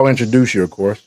I'll introduce you, of course.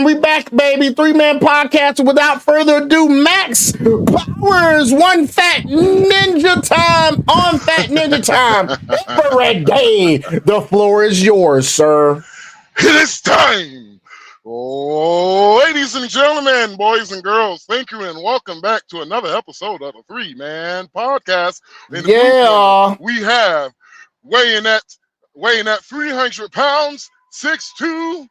We back, baby. 3-man podcast. Without further ado, Max Powers, one fat ninja time on Fat Ninja Time every day. The floor is yours, sir. It is time. Oh, ladies and gentlemen, boys and girls, thank you and welcome back to another episode of the 3-man podcast. We have weighing at 300 pounds, 6'2",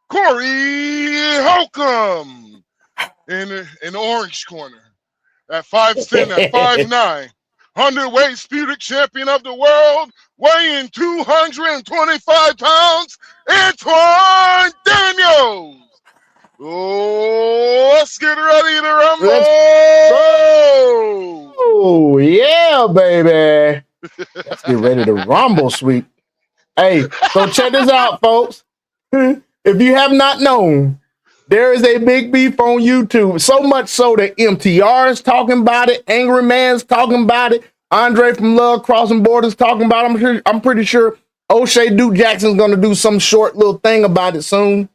Corey Holcomb in the orange corner. At 5'10", at 5'9", 100-weight Sputic champion of the world, weighing 225 pounds, Anton Daniels. Oh, let's get ready to rumble. Oh, yeah, baby. Let's get ready to rumble, sweet. Hey, so check this out, folks. If you have not known, there is a big beef on YouTube. So much so that MTR is talking about it. Angry Man's talking about it. Andre from Love Crossing Borders talking about it. I'm pretty sure O'Shea Duke Jackson's going to do some short little thing about it soon.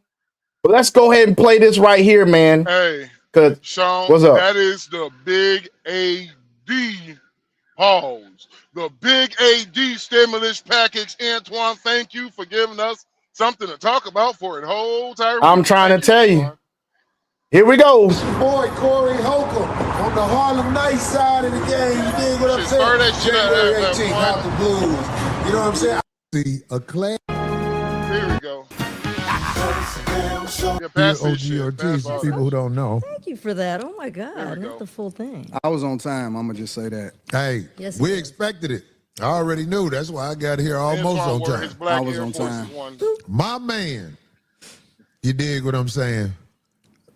But let's go ahead and play this right here, man. Hey, Sean, what's up? That is the big AD pause. The big AD stimulus package. Antoine, thank you for giving us something to talk about for the whole entire week. I'm trying to tell you. Here we go. Boy, Corey Holcomb on the Harlem Night side of the game. You dig what I'm saying? January 18th, House of Blues. You know what I'm saying? See a class. Here we go. OG Ortiz, for people who don't know. Thank you for that. Oh my God, not the full thing. I was on time. I'm gonna just say that. Hey, Yes, we it is. expected it. I already knew. That's why I got here almost on time. I was on time. My man, you dig what I'm saying?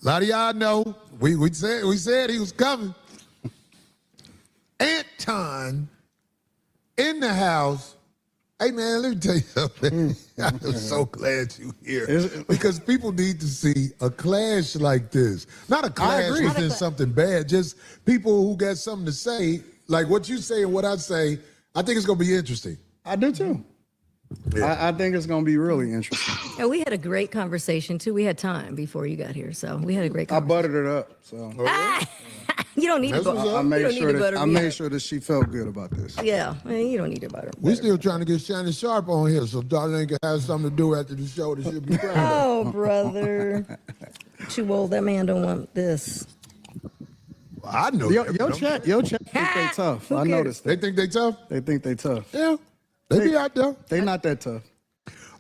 A lot of y'all know we said he was coming. Anton in the house. Hey man, let me tell you something. I'm so glad you're here because people need to see a clash like this. Not a clash within something bad, just people who got something to say. Like what you say and what I say. I think it's gonna be interesting. I do too. Yeah. I think it's gonna be really interesting. Yeah, we had a great conversation too. We had time before you got here, so we had a great conversation. I buttered it up, so You don't need to butter. I made sure that she felt good about this. Yeah, you don't need to butter. We still trying to get Shannon Sharp on here, so Darlene can have something to do after the show that she'll be proud of. Oh, brother. Too old. That man don't want this. I know. Your chat think they tough. I noticed. They think they tough? They think they tough. Yeah. They be out there. They not that tough.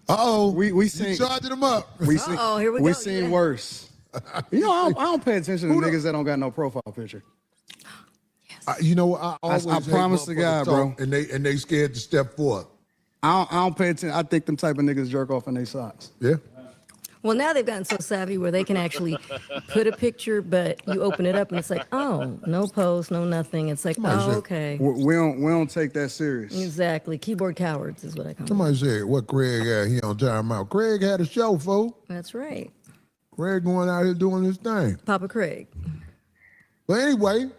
Uh-oh. We seen charging them up. Here we go. We seen worse. You know, I don't pay attention to niggas that don't got no profile picture. You know, I always I promise to God, bro. And they scared to step forward. I don't pay attention. I think them type of niggas jerk off in their socks. Yeah. Well, now they've gotten so savvy where they can actually put a picture, but you open it up and it's like, oh, no post, no nothing. It's like, oh, okay. We don't take that serious. Exactly. Keyboard cowards is what I call them. Somebody said, what Craig had here on Time Out. Craig had a show, fool. That's right. Craig going out here doing his thing. Papa Craig. But anyway,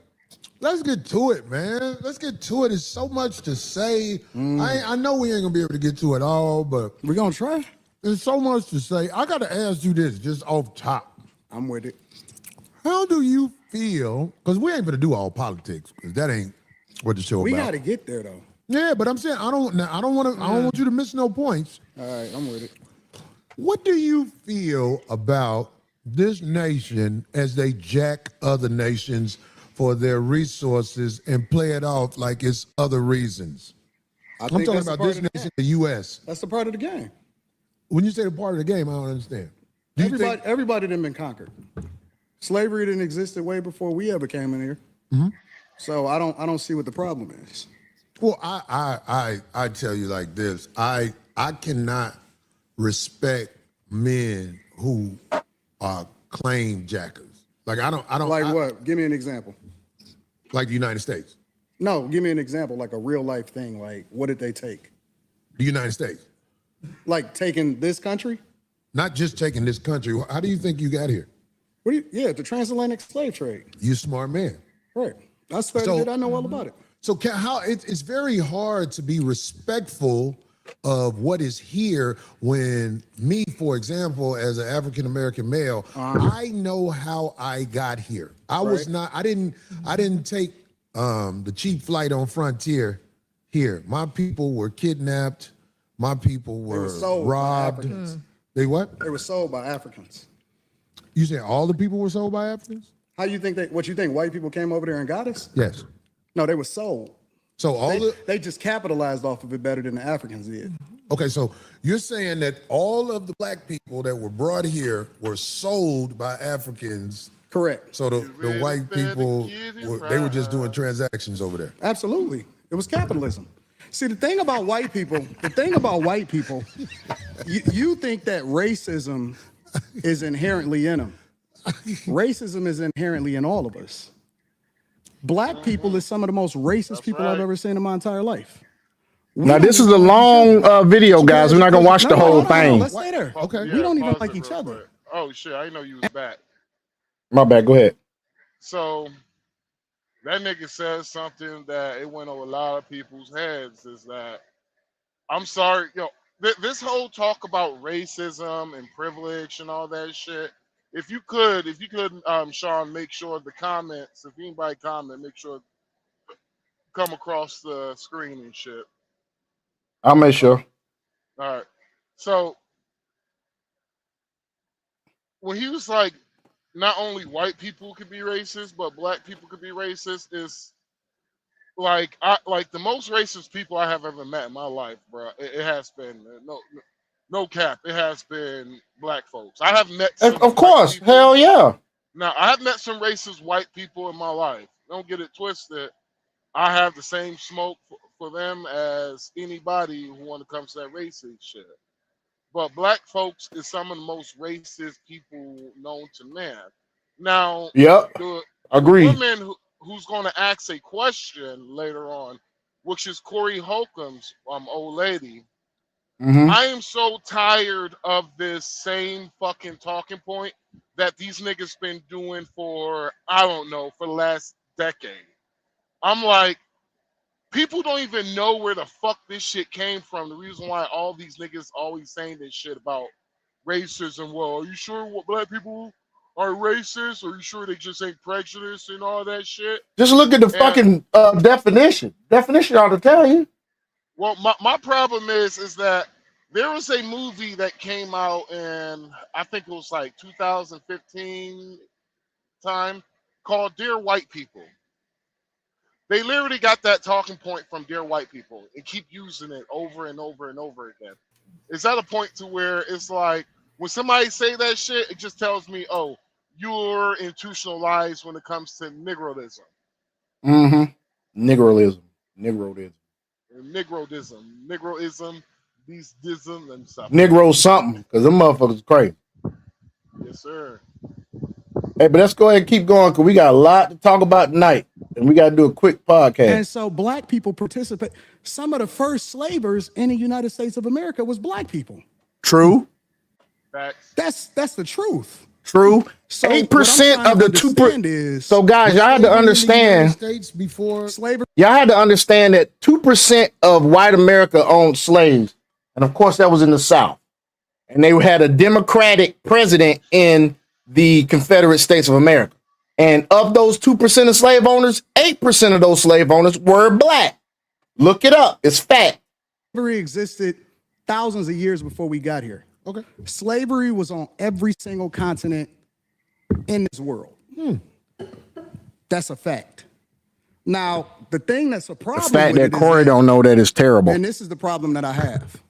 let's get to it, man. Let's get to it. There's so much to say. I know we ain't going to be able to get to it all, but We're going to try. there's so much to say. I got to ask you this just off top. I'm with it. How do you feel? Because we ain't going to do all politics, because that ain't what the show We about. got to get there, though. Yeah, but I'm saying I don't want you to miss no points. All right, I'm with it. What do you feel about this nation as they jack other nations for their resources and play it off like it's other reasons? I'm talking about this nation, the U.S. That's the part of the game. When you say the part of the game, I don't understand. Everybody done been conquered. Slavery didn't exist way before we ever came in here. Mm-hmm. So I don't see what the problem is. Well, I tell you like this. I cannot respect men who are claim jackers. Like I don't Like what? Give me an example. Like the United States. No, give me an example, like a real life thing. Like, what did they take? The United States. Like taking this country? Not just taking this country. How do you think you got here? The transatlantic slave trade. You smart man. Right. I studied it. I know all about it. So it's very hard to be respectful of what is here when me, for example, as an African American male, I know how I got here. I didn't take the cheap flight on Frontier here. My people were kidnapped. My people were robbed. They what? They were sold by Africans. You say all the people were sold by Africans? How you think what you think white people came over there and got us? Yes. No, they were sold. So they just capitalized off of it better than the Africans did. Okay, so you're saying that all of the black people that were brought here were sold by Africans. Correct. So the white people, they were just doing transactions over there. Absolutely. It was capitalism. See, the thing about white people, you think that racism is inherently in them. Racism is inherently in all of us. Black people is some of the most racist people I've ever seen in my entire life. Now, this is a long video, guys. We're not going to watch the whole thing. Let's stay there. Okay. We don't even like each other. Oh, shit. I didn't know you was back. My bad. Go ahead. So that nigga says something that it went over a lot of people's heads is that, I'm sorry, this whole talk about racism and privilege and all that shit, if you could, Sean, make sure the comments, if anybody comment, make sure come across the screen and shit. I'll make sure. All right. So when he was like, not only white people could be racist, but black people could be racist, is like the most racist people I have ever met in my life, bro. It has been no cap. It has been black folks. I have met some Of course. people. Hell yeah. Now, I have met some racist white people in my life. Don't get it twisted. I have the same smoke for them as anybody who want to come to that racist shit. But black folks is some of the most racist people known to man. Now, Yep. Agree. The woman who's going to ask a question later on, which is Corey Holcomb's old lady, I am so tired of this same fucking talking point that these niggas been doing for, I don't know, for the last decade. I'm like, people don't even know where the fuck this shit came from. The reason why all these niggas always saying this shit about racism. Well, are you sure what black people are racist? Or are you sure they just ain't prejudiced and all that shit? Just look at the fucking definition. Definition ought to tell you. Well, my problem is that there was a movie that came out in, I think it was like 2015 time, called Dear White People. They literally got that talking point from Dear White People and keep using it over and over and over again. It's at a point to where it's like, when somebody say that shit, it just tells me, oh, you're institutionalized when it comes to Negroism. Negroism. These dism and stuff. Negro something, because them motherfuckers crazy. Yes, sir. Hey, but let's go ahead and keep going, because we got a lot to talk about tonight, and we got to do a quick podcast. And so black people participate. Some of the first slavers in the United States of America was black people. True. Facts. That's the truth. True. So 8% of the 2%. Is So guys, y'all had to understand. States before slavery. Y'all had to understand that 2% of white America owned slaves, and of course that was in the South. And they had a Democratic president in the Confederate States of America. And of those 2% of slave owners, 8% of those slave owners were black. Look it up. It's fact. Slavery existed thousands of years before we got here. Okay. Slavery was on every single continent in this world. That's a fact. Now, the thing that's a problem The fact with that Corey don't know that is terrible. and this is the problem that I have.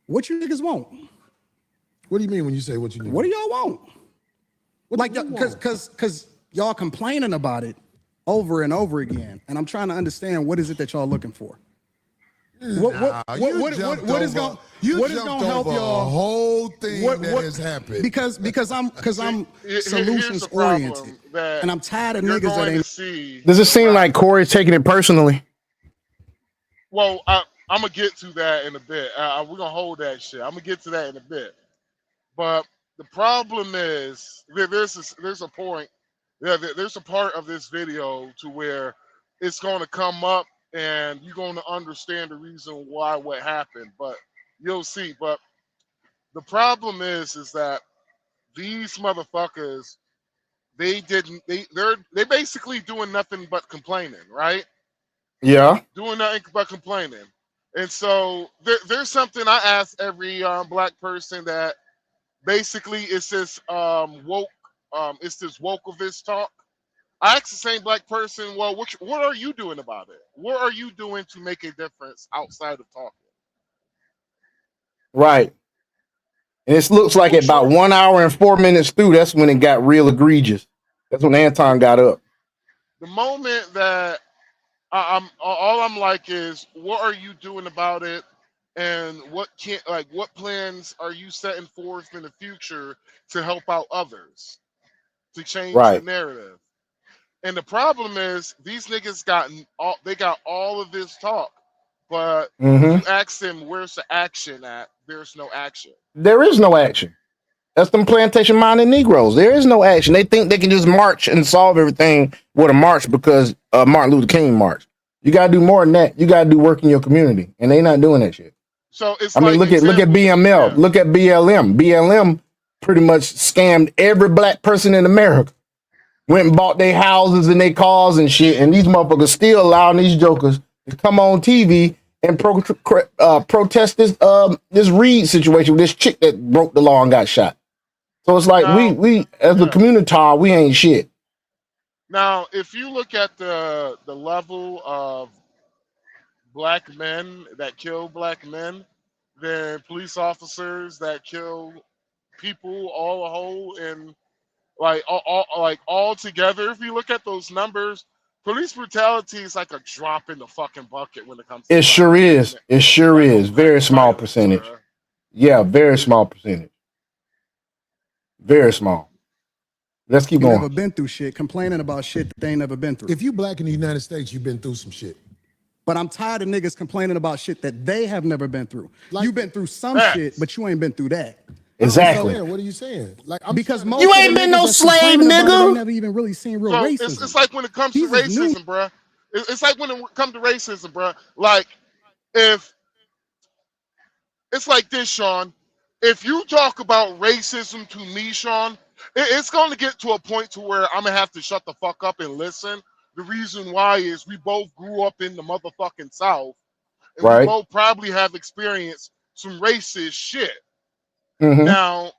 What you niggas want? What do you mean when you say what you need? What do y'all want? Like, because y'all complaining about it over and over again, and I'm trying to understand what is it that y'all looking for. What is going to help y'all? A whole thing that has happened. Because I'm solutions oriented, and I'm tired of niggas that ain't. Does it seem like Corey's taking it personally? Well, I'm gonna get to that in a bit. We're gonna hold that shit. I'm gonna get to that in a bit. But the problem is there's a point. Yeah, there's a part of this video to where it's going to come up and you're going to understand the reason why what happened. But you'll see. But the problem is that these motherfuckers, they basically doing nothing but complaining, right? Yeah. Doing nothing but complaining. And so there's something I ask every black person that basically it's this woke, it's this wokeivist talk. I ask the same black person, well, what are you doing about it? What are you doing to make a difference outside of talking? Right. And it looks like about 1 hour and 4 minutes through, that's when it got real egregious. That's when Anton got up. The moment that I'm like is, what are you doing about it? And what plans are you setting forth in the future to help out others, to change the narrative? And the problem is these niggas got all of this talk, but you ask them where's the action at? There's no action. There is no action. That's them plantation minded Negroes. There is no action. They think they can just march and solve everything with a march because Martin Luther King marched. You gotta do more than that. You gotta do work in your community, and they not doing that shit. So it's look at BML, look at BLM. BLM pretty much scammed every black person in America. Went and bought their houses and their cars and shit, and these motherfuckers still allowing these jokers to come on TV and protest this Reed situation with this chick that broke the law and got shot. So it's like we as a community, we ain't shit. Now, if you look at the level of black men that kill black men, then police officers that kill people all a whole and all together, if you look at those numbers, police brutality is like a drop in the fucking bucket when it comes to it sure is. It sure is. Very small percentage. Yeah, very small percentage. Very small. Let's keep going. Never been through shit, complaining about shit that they ain't never been through. If you black in the United States, you've been through some shit. But I'm tired of niggas complaining about shit that they have never been through. You've been through some shit, but you ain't been through that. Exactly. So, what are you saying? Because most you ain't been no slave, nigga. Never even really seen real racism. It's like when it comes to racism, bruh. It's like when it comes to racism, bruh. Like, if it's like this, Sean. If you talk about racism to me, Sean, it's going to get to a point to where I'm gonna have to shut the fuck up and listen. The reason why is we both grew up in the motherfucking South, and we both probably have experienced some racist shit. Now,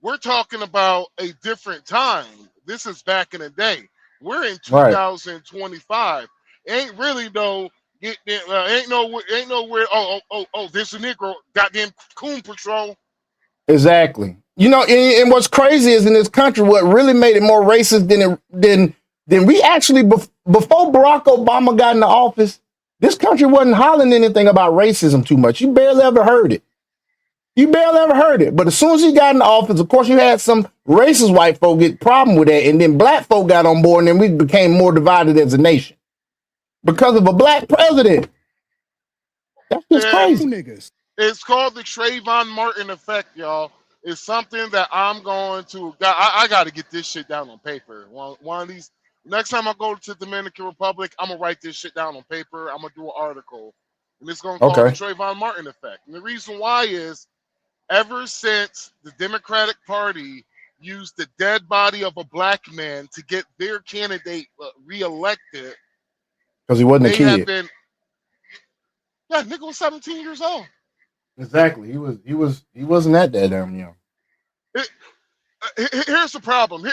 we're talking about a different time. This is back in the day. We're in 2025. Ain't really though. Ain't nowhere. Oh, there's a Negro. Goddamn coon patrol. Exactly. You know, and what's crazy is in this country, what really made it more racist than we actually before Barack Obama got in the office. This country wasn't hollering anything about racism too much. You barely ever heard it. But as soon as he got in the office, of course, you had some racist white folk get problem with that, and then black folk got on board, and then we became more divided as a nation because of a black president. That's just crazy. Niggas. It's called the Trayvon Martin effect, y'all. It's something that I'm going to. I got to get this shit down on paper. One of these. Next time I go to the Dominican Republic, I'm gonna write this shit down on paper. I'm gonna do an article, and it's gonna call the Trayvon Martin effect. And the reason why is, ever since the Democratic Party used the dead body of a black man to get their candidate reelected, because he wasn't a kid. Yeah, nigga was 17 years old. Exactly. He wasn't that damn young. Here's the problem.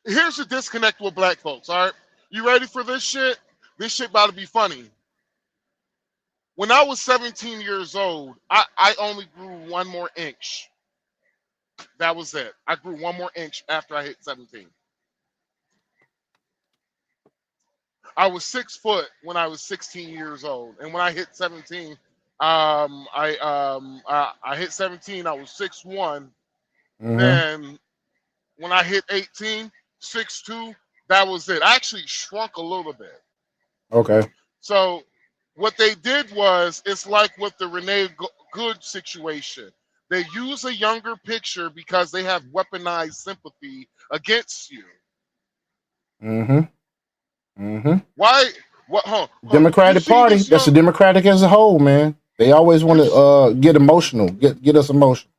Here's the disconnect with black folks. All right, you ready for this shit? This shit about to be funny. When I was 17 years old, I only grew 1 more inch. That was it. I grew 1 more inch after I hit 17. I was 6 foot when I was 16 years old, and when I hit 17, I hit 17. I was 6'1". Then when I hit 18, 6'2". That was it. I actually shrunk a little bit. Okay. So what they did was, it's like with the Renee Good situation. They use a younger picture because they have weaponized sympathy against you. Why? What? Democratic Party. That's the Democratic as a whole, man. They always want to get emotional, get us emotional.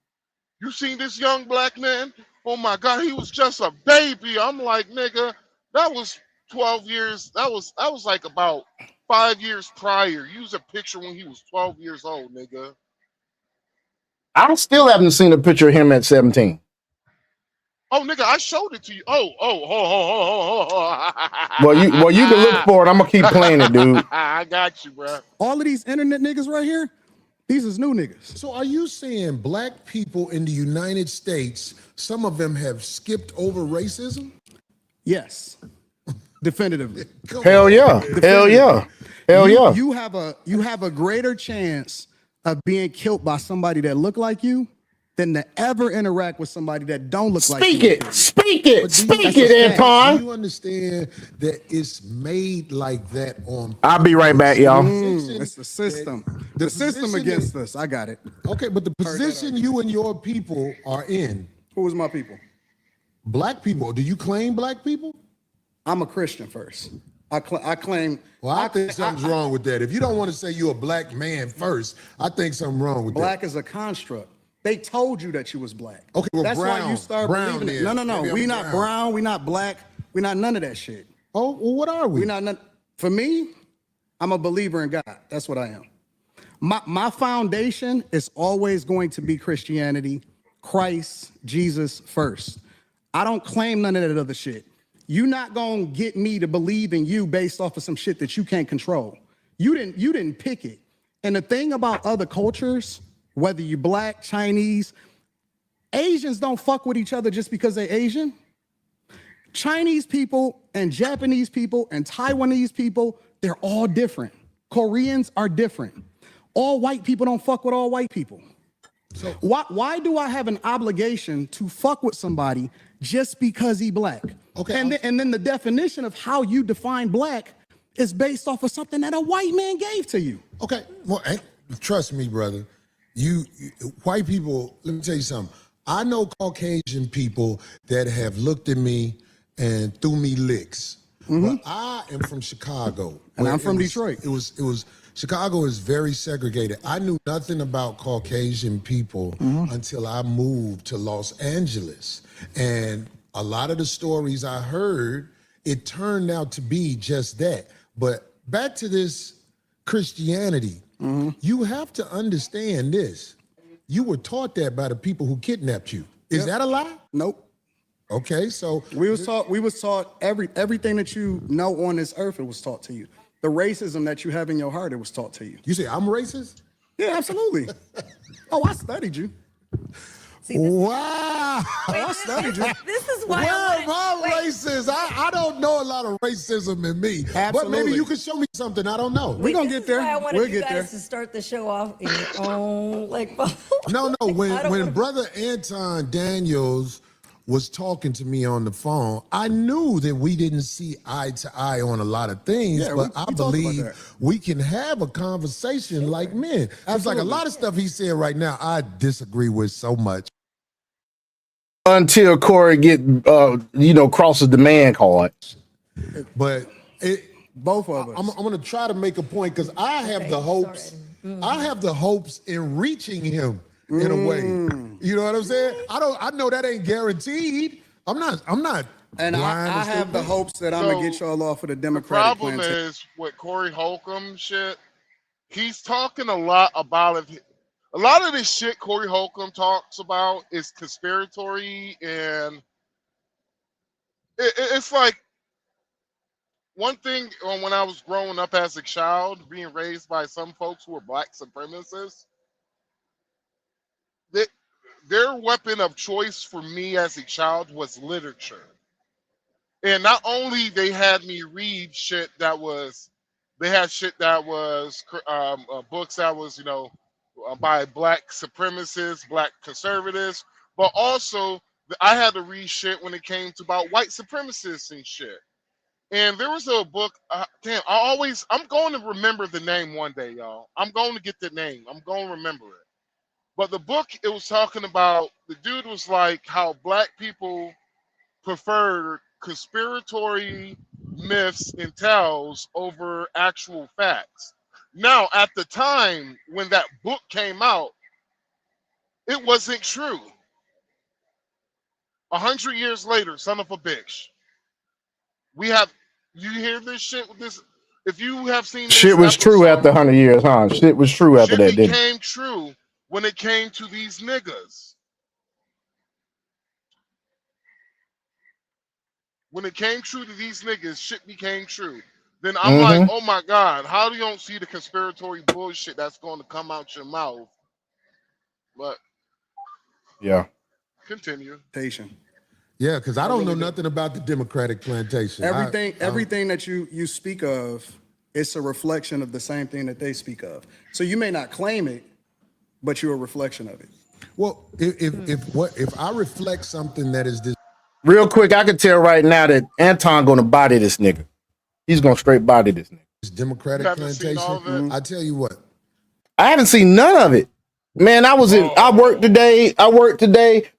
You seen this young black man? Oh my God, he was just a baby. I'm like, nigga, that was 12 years. That was like about 5 years prior. Use a picture when he was 12 years old, nigga. I still haven't seen a picture of him at 17. Oh, nigga, I showed it to you. Oh. Well, you can look for it. I'm gonna keep playing it, dude. I got you, bro. All of these internet niggas right here, these is new niggas. So are you saying black people in the United States, some of them have skipped over racism? Yes, definitively. Hell yeah. Hell yeah. Hell yeah. You have a greater chance of being killed by somebody that look like you than to ever interact with somebody that don't look like you. Speak it, Anton. Do you understand that it's made like that on? I'll be right back, y'all. It's the system. The system against us. I got it. Okay, but the position you and your people are in. Who was my people? Black people. Do you claim black people? I'm a Christian first. I claim. Well, I think something's wrong with that. If you don't want to say you're a black man first, I think something's wrong with black that. Black is a construct. They told you that you was black. Okay, well, that's brown, why you start believing it. No. We not brown. We not black. We not none of that shit. Oh, well, what are we? We not none. For me, I'm a believer in God. That's what I am. My foundation is always going to be Christianity, Christ, Jesus first. I don't claim none of that other shit. You're not gonna get me to believe in you based off of some shit that you can't control. You didn't pick it. And the thing about other cultures, whether you're black, Chinese, Asians don't fuck with each other just because they're Asian. Chinese people and Japanese people and Taiwanese people, they're all different. Koreans are different. All white people don't fuck with all white people. So why do I have an obligation to fuck with somebody just because he black? Okay. And then the definition of how you define black is based off of something that a white man gave to you. Okay. Well, trust me, brother. You white people, let me tell you something. I know Caucasian people that have looked at me and threw me licks. But I am from Chicago. And I'm from Detroit. It was Chicago is very segregated. I knew nothing about Caucasian people until I moved to Los Angeles. And a lot of the stories I heard, it turned out to be just that. But back to this Christianity, you have to understand this. You were taught that by the people who kidnapped you. Is that a lie? Nope. Okay, so we was taught everything that you know on this earth, it was taught to you. The racism that you have in your heart, it was taught to you. You say I'm racist? Yeah, absolutely. Oh, I studied you. See, Wow. I studied you. This is why Where am I racist? I don't know a lot of racism in me. But Absolutely. maybe you can show me something I don't know. We're going to get there. I wanted We'll you get guys there. to start the show off in your own like. No, I don't when wanna- Brother Anton Daniels was talking to me on the phone, I knew that we didn't see eye to eye on a lot of things, Yeah, but we I talked about believe that. we can have a conversation like men. It's like a lot of stuff he said right now, I disagree with so much. Until Corey crosses the man card. But Both of us. I'm going to try to make a point because I have the hopes. I have the hopes in reaching him in a way. You know what I'm saying? I know that ain't guaranteed. I'm not. And I have the hopes that I'm going to get y'all off of the Democratic problem plan. is with Corey Holcomb shit, he's talking a lot about it. A lot of this shit Corey Holcomb talks about is conspiratory, and it's like one thing when I was growing up as a child, being raised by some folks who were black supremacists, their weapon of choice for me as a child was literature. And not only they had me read shit that was, they had shit that was books that was, by black supremacists, black conservatives, but also I had to read shit when it came to about white supremacists and shit. And there was a book, I'm going to remember the name one day, y'all. I'm going to get the name. I'm going to remember it. But the book, it was talking about, the dude was like how black people preferred conspiratory myths and tales over actual facts. Now, at the time when that book came out, it wasn't true. 100 years later, son of a bitch, you hear this shit with this? If you have seen this Shit was true after episode, 100 years, huh? Shit was true after shit that, didn't it? became true when it came to these niggas. When it came true to these niggas, shit became true. Then I'm like, oh my God, how do you don't see the conspiratory bullshit that's going to come out your mouth? But Yeah. continue. Yeah, because I don't know nothing about the Democratic plantation. Everything that you speak of, it's a reflection of the same thing that they speak of. So you may not claim it, but you're a reflection of it. Well, if I reflect something that is this. Real quick, I can tell right now that Anton gonna body this nigga. He's gonna straight body this nigga. Democratic plantation. I tell you what. I haven't seen none of it. Man, I worked today.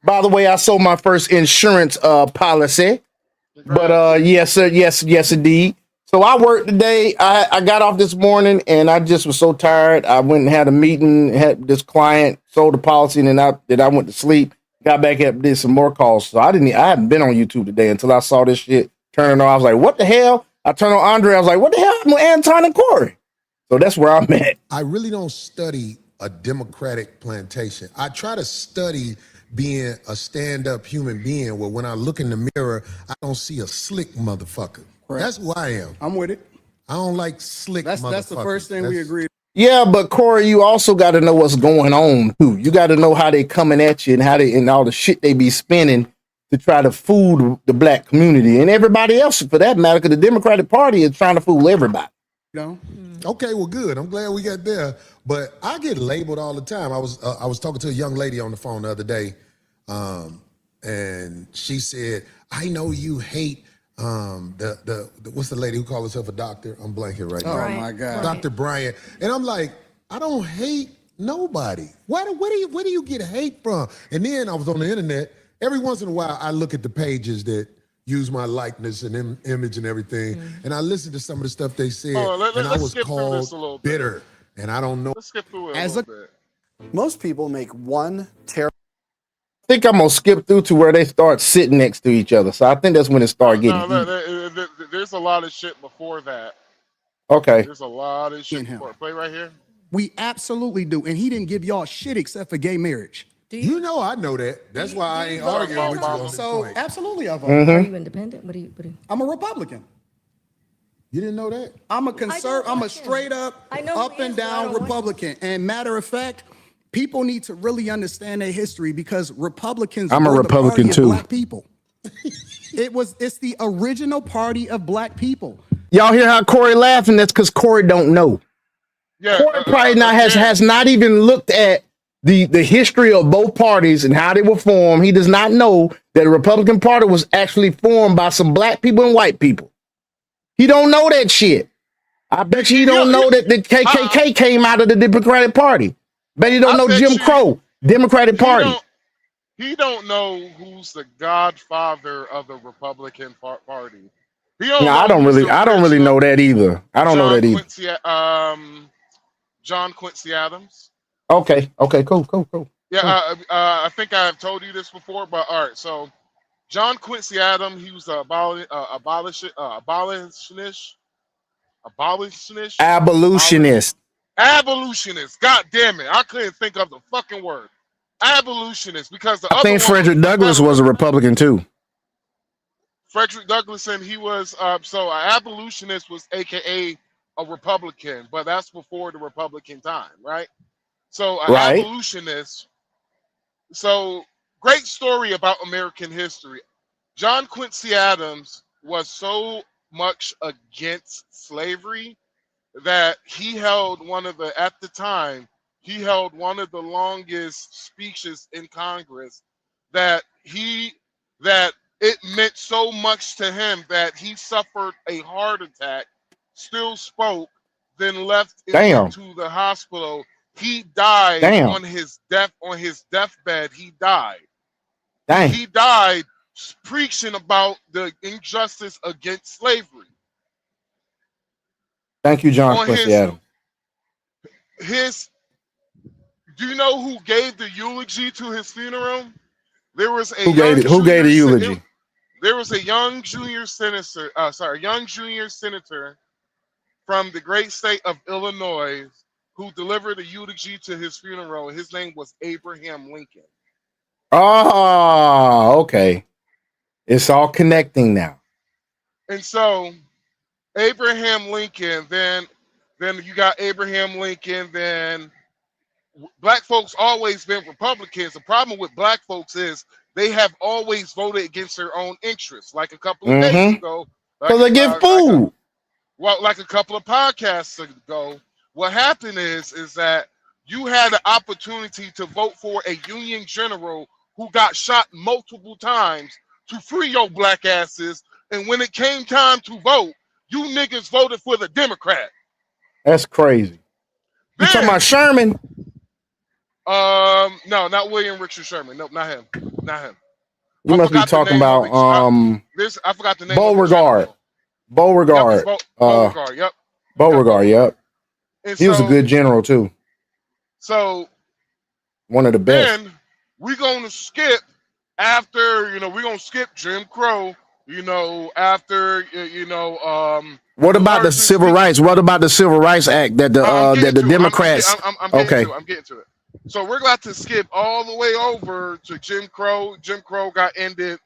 By the way, I sold my first insurance policy. But yes, sir, yes, indeed. So I worked today. I got off this morning and I just was so tired. I went and had a meeting, had this client, sold the policy, and then I went to sleep. Got back up, did some more calls. So I hadn't been on YouTube today until I saw this shit turning on. I was like, what the hell? I turned on Andre. I was like, what the hell? I'm with Anton and Corey. So that's where I'm at. I really don't study a Democratic plantation. I try to study being a stand-up human being where when I look in the mirror, I don't see a slick motherfucker. Correct. That's who I am. I'm with it. I don't like slick motherfuckers. That's the first thing we agreed. Yeah, but Corey, you also got to know what's going on too. You got to know how they coming at you and all the shit they be spinning to try to fool the black community and everybody else for that matter. Because the Democratic Party is trying to fool everybody. Okay, well, good. I'm glad we got there. But I get labeled all the time. I was talking to a young lady on the phone the other day, and she said, "I know you hate." What's the lady who calls herself a doctor? I'm blanking right now. Oh my God, Dr. Bryant. And I'm like, I don't hate nobody. Where do you get hate from? And then I was on the internet. Every once in a while, I look at the pages that use my likeness and image and everything, and I listen to some of the stuff they said, and I was called bitter. And I don't know. Let's skip through it a little bit. Most people make one terrible. I think I'm gonna skip through to where they start sitting next to each other. So I think that's when it started getting. There's a lot of shit before that. Okay. There's a lot of shit before. Play right here. We absolutely do, and he didn't give y'all shit except for gay marriage. You know I know that. That's why I ain't arguing with you on this So point. absolutely, I vote. Are you independent? What do you? I'm a Republican. You didn't know that? I'm a straight up, up and down Republican. And matter of fact, people need to really understand their history because Republicans. I'm a Republican too. Black people. It's the original party of black people. Y'all hear how Corey laughing? That's because Corey don't know. Yeah, Corey probably has not even looked at the history of both parties and how they were formed. He does not know that the Republican Party was actually formed by some black people and white people. He don't know that shit. I bet you he don't know that the KKK came out of the Democratic Party. Bet you don't know Jim Crow, Democratic Party. He don't know who's the godfather of the Republican Party. I don't really know that either. I don't know that either. John Quincy Adams. Okay, cool. Yeah, I think I've told you this before, but all right. So, John Quincy Adams, he was an abolitionist. God damn it, I couldn't think of the fucking word. Abolitionist, because I think Frederick Douglass was a Republican too. Frederick Douglass, and he was so an abolitionist was AKA a Republican, but that's before the Republican time, right? So an abolitionist So great story about American history. John Quincy Adams was so much against slavery that he held at the time, he held one of the longest speeches in Congress that that it meant so much to him that he suffered a heart attack, still spoke, then left and Damn. went to the hospital. He died Damn. on his deathbed. He died. Dang. He died preaching about the injustice against slavery. Thank you, John On Quincy Adams. Do you know who gave the eulogy to his funeral? There was a Who gave the eulogy? There was a young junior senator, from the great state of Illinois who delivered a eulogy to his funeral. His name was Abraham Lincoln. Oh, okay. It's all connecting now. And so Abraham Lincoln, then you got Abraham Lincoln, then black folks always been Republicans. The problem with black folks is they have always voted against their own interests. Like a couple of days ago, because they get food. Like a couple of podcasts ago, what happened is that you had the opportunity to vote for a Union general who got shot multiple times to free your black asses, and when it came time to vote, you niggas voted for the Democrat. That's crazy. You talking about Sherman? No, not William Richard Sherman. Nope, not him. Not him. You must be talking about I forgot the name. Beauregard. Beauregard. Beauregard. Yep. Beauregard. Yep. He was a good general too. So one of the best. Then we're gonna skip after we're gonna skip Jim Crow. What about the civil rights? What about the Civil Rights Act that the Democrats? I'm getting to it. So we're going to skip all the way over to Jim Crow. Jim Crow got ended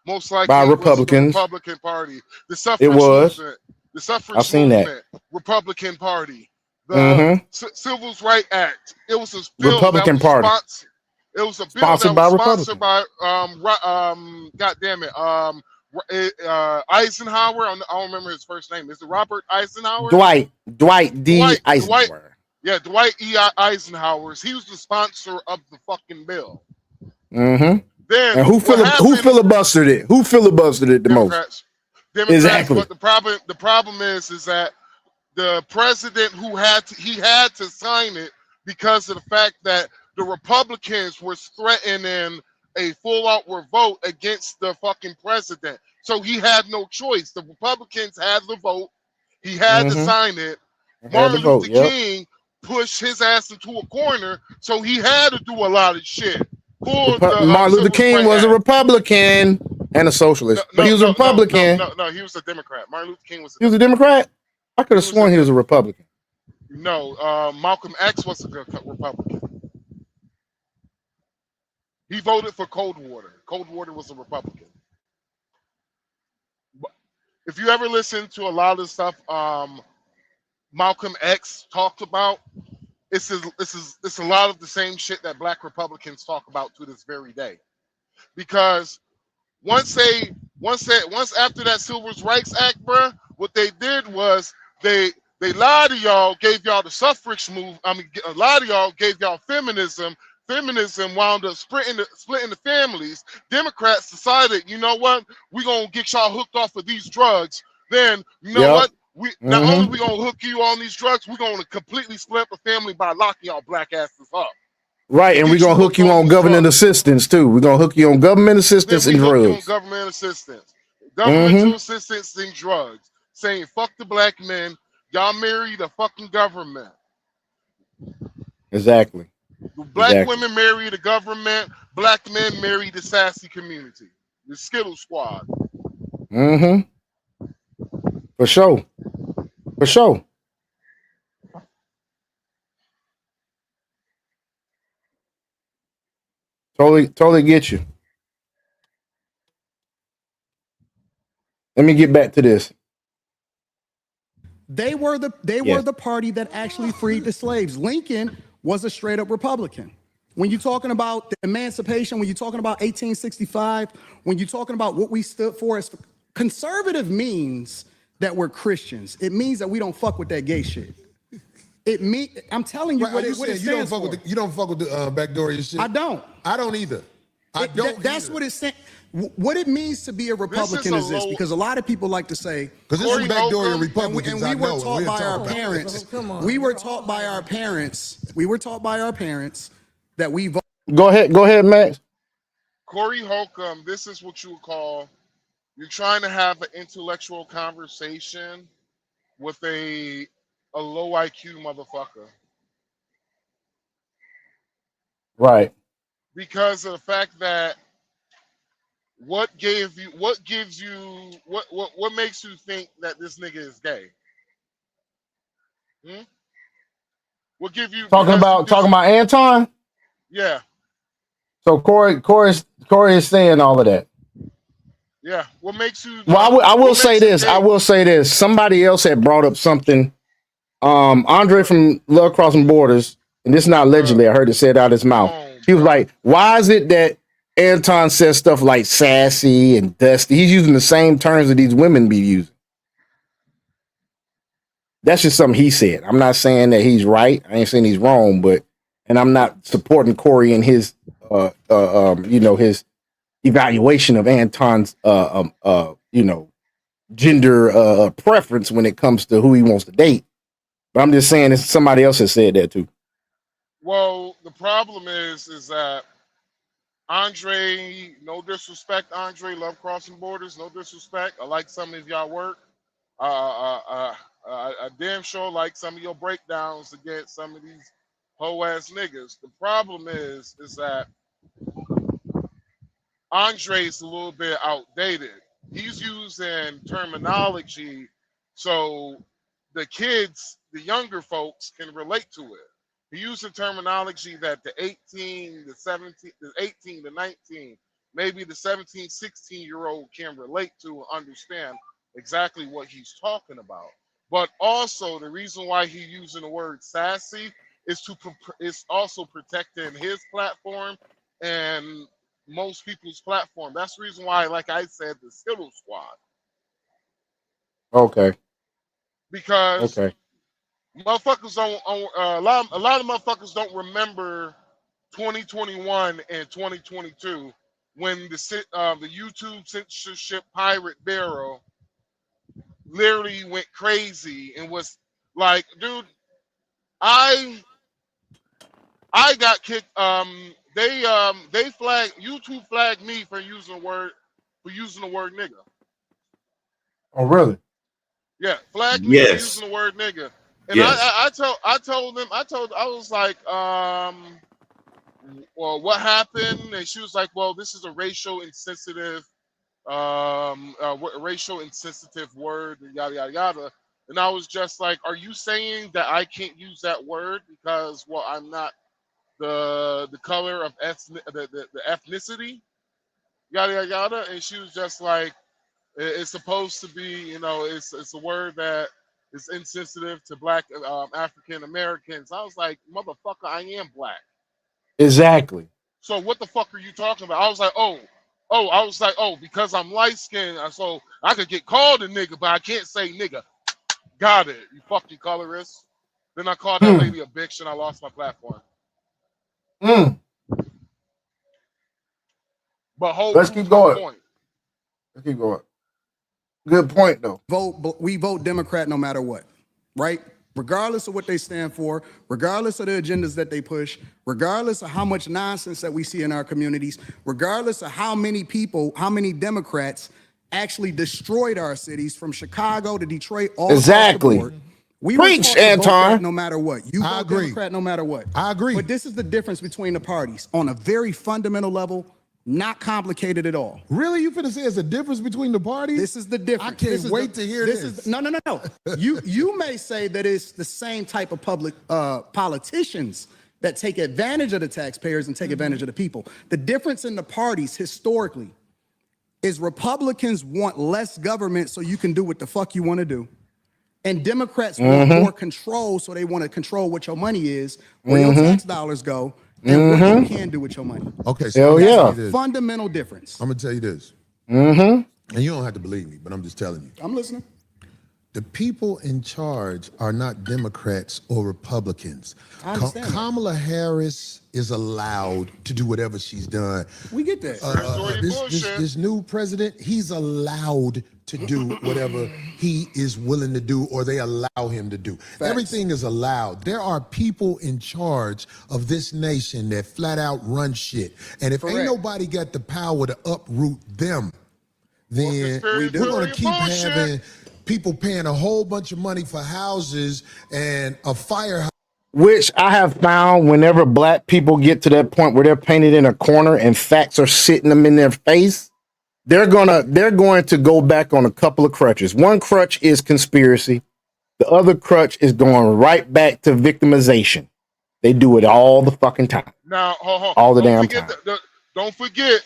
most likely by Republicans. The Republican Party. The suffrage movement. The suffrage I've seen movement. That. Republican Party. The Civil Rights Act. It was a bill Republican Party. It was a bill that was sponsored by Eisenhower. I don't remember his first name. Is it Robert Eisenhower? Dwight D. Eisenhower. Dwight E. Eisenhower. He was the sponsor of the fucking bill. Then and who filibustered it? Who filibustered it the Democrats. most? Exactly. But the problem is that the president he had to sign it because of the fact that the Republicans were threatening a full-out revolt against the fucking president. So he had no choice. The Republicans had the vote. He had to sign it. Martin Luther King pushed his ass into a corner, so he had to do a lot of shit. Martin Luther King was a Republican and a socialist, but he was a Republican. No, he was a Democrat. Martin Luther King was a Democrat? I could have sworn he was a Republican. No, Malcolm X was a Republican. He voted for Coldwater. Coldwater was a Republican. If you ever listen to a lot of the stuff Malcolm X talked about, it's a lot of the same shit that black Republicans talk about to this very day. Because once after that Civil Rights Act, bruh, what they did was they lied to y'all, gave y'all the suffrage move. A lot of y'all gave y'all feminism. Feminism wound up splitting the families. Democrats decided, you know what? We're going to get y'all hooked off of these drugs. Then, you know what? Not only we going to hook you on these drugs, we're going to completely split up the family by locking y'all black asses up. Right, and we're going to hook you on government assistance, too. We're going to hook you on government assistance and drugs. Governmental assistance and drugs. Saying, fuck the black men. Y'all marry the fucking government. Exactly. Black women marry the government. Black men marry the sassy community. The Skittle Squad. For sure. Totally get you. Let me get back to this. They were the party that actually freed the slaves. Lincoln was a straight up Republican. When you're talking about the emancipation, when you're talking about 1865, when you're talking about what we stood for as conservative means that we're Christians. It means that we don't fuck with that gay shit. I'm telling you what it stands for. You don't fuck with the backdoor shit? I don't. I don't either. That's what it says. What it means to be a Republican is this, because a lot of people like to say, because this is backdoor Republicans. And we were taught by our parents. We were taught by our parents. We were taught by our parents that we vote. Go ahead, Max. Corey Holcomb, this is what you would call, you're trying to have an intellectual conversation with a low IQ motherfucker. Right. Because of the fact that what makes you think that this nigga is gay? What give you talking about Anton? Yeah. So Corey is saying all of that. Yeah. What makes you? Well, I will say this. I will say this. Somebody else had brought up something. Andre from Love Crossing Borders, and this is not allegedly. I heard it said out his mouth. He was like, "Why is it that Anton says stuff like sassy and dusty? He's using the same terms that these women be using." That's just something he said. I'm not saying that he's right. I ain't saying he's wrong, and I'm not supporting Corey in his, his evaluation of Anton's, gender preference when it comes to who he wants to date. But I'm just saying, somebody else has said that too. Well, the problem is that Andre, no disrespect, Andre, Love Crossing Borders, no disrespect. I like some of y'all work. I damn sure like some of your breakdowns against some of these hoe ass niggas. The problem is that Andre's a little bit outdated. He's using terminology so the kids, the younger folks, can relate to it. He using terminology that the 18, the 17, the 18, the 19, maybe the 17, 16-year-old can relate to and understand exactly what he's talking about. But also the reason why he's using the word sassy is it's also protecting his platform and most people's platform. That's the reason why, like I said, the Skittle Squad. Okay. Because motherfuckers don't. A lot of motherfuckers don't remember 2021 and 2022 when the YouTube censorship pirate barrel literally went crazy and was like, dude, I got kicked. They flagged, YouTube flagged me for using the word nigga. Oh, really? Yeah, flagged me for using the word nigga. And I was like, well, what happened? And she was like, well, this is a racial insensitive word, and yada yada yada. And I was just like, are you saying that I can't use that word because, well, I'm not the color of the ethnicity, yada yada yada? And she was just like, it's supposed to be, it's a word that is insensitive to Black African Americans. I was like, motherfucker, I am Black. Exactly. So what the fuck are you talking about? I was like, because I'm light skinned, so I could get called a nigga, but I can't say nigga. Got it, you fucking colorist. Then I called that lady a bitch and I lost my platform. But let's keep going. Let's keep going. Good point, though. We vote Democrat no matter what, right? Regardless of what they stand for, regardless of the agendas that they push, regardless of how much nonsense that we see in our communities, regardless of how many Democrats actually destroyed our cities from Chicago to Detroit, all across the board. We preach, Anton. No matter what, you vote Democrat no matter what. I agree. But this is the difference between the parties on a very fundamental level. Not complicated at all. Really? You finna say it's a difference between the parties? This is the difference. I can't wait to hear this. No. You may say that it's the same type of public politicians that take advantage of the taxpayers and take advantage of the people. The difference in the parties historically is Republicans want less government so you can do what the fuck you want to do. And Democrats want more control, so they want to control what your money is, where your tax dollars go, and what you can do with your money. Okay, so That's a fundamental difference. I'm gonna tell you this. And you don't have to believe me, but I'm just telling you. I'm listening. The people in charge are not Democrats or Republicans. I understand that. Kamala Harris is allowed to do whatever she's done. We get that. This new president, he's allowed to do whatever he is willing to do or they allow him to do. Facts. Everything is allowed. There are people in charge of this nation that flat out run shit. And if ain't nobody got the power to uproot them, then we're going to keep having people paying a whole bunch of money for houses and a firehouse. Which I have found whenever black people get to that point where they're painted in a corner and facts are sitting them in their face, they're going to go back on a couple of crutches. One crutch is conspiracy. The other crutch is going right back to victimization. They do it all the fucking time. Now, all the damn time. Don't forget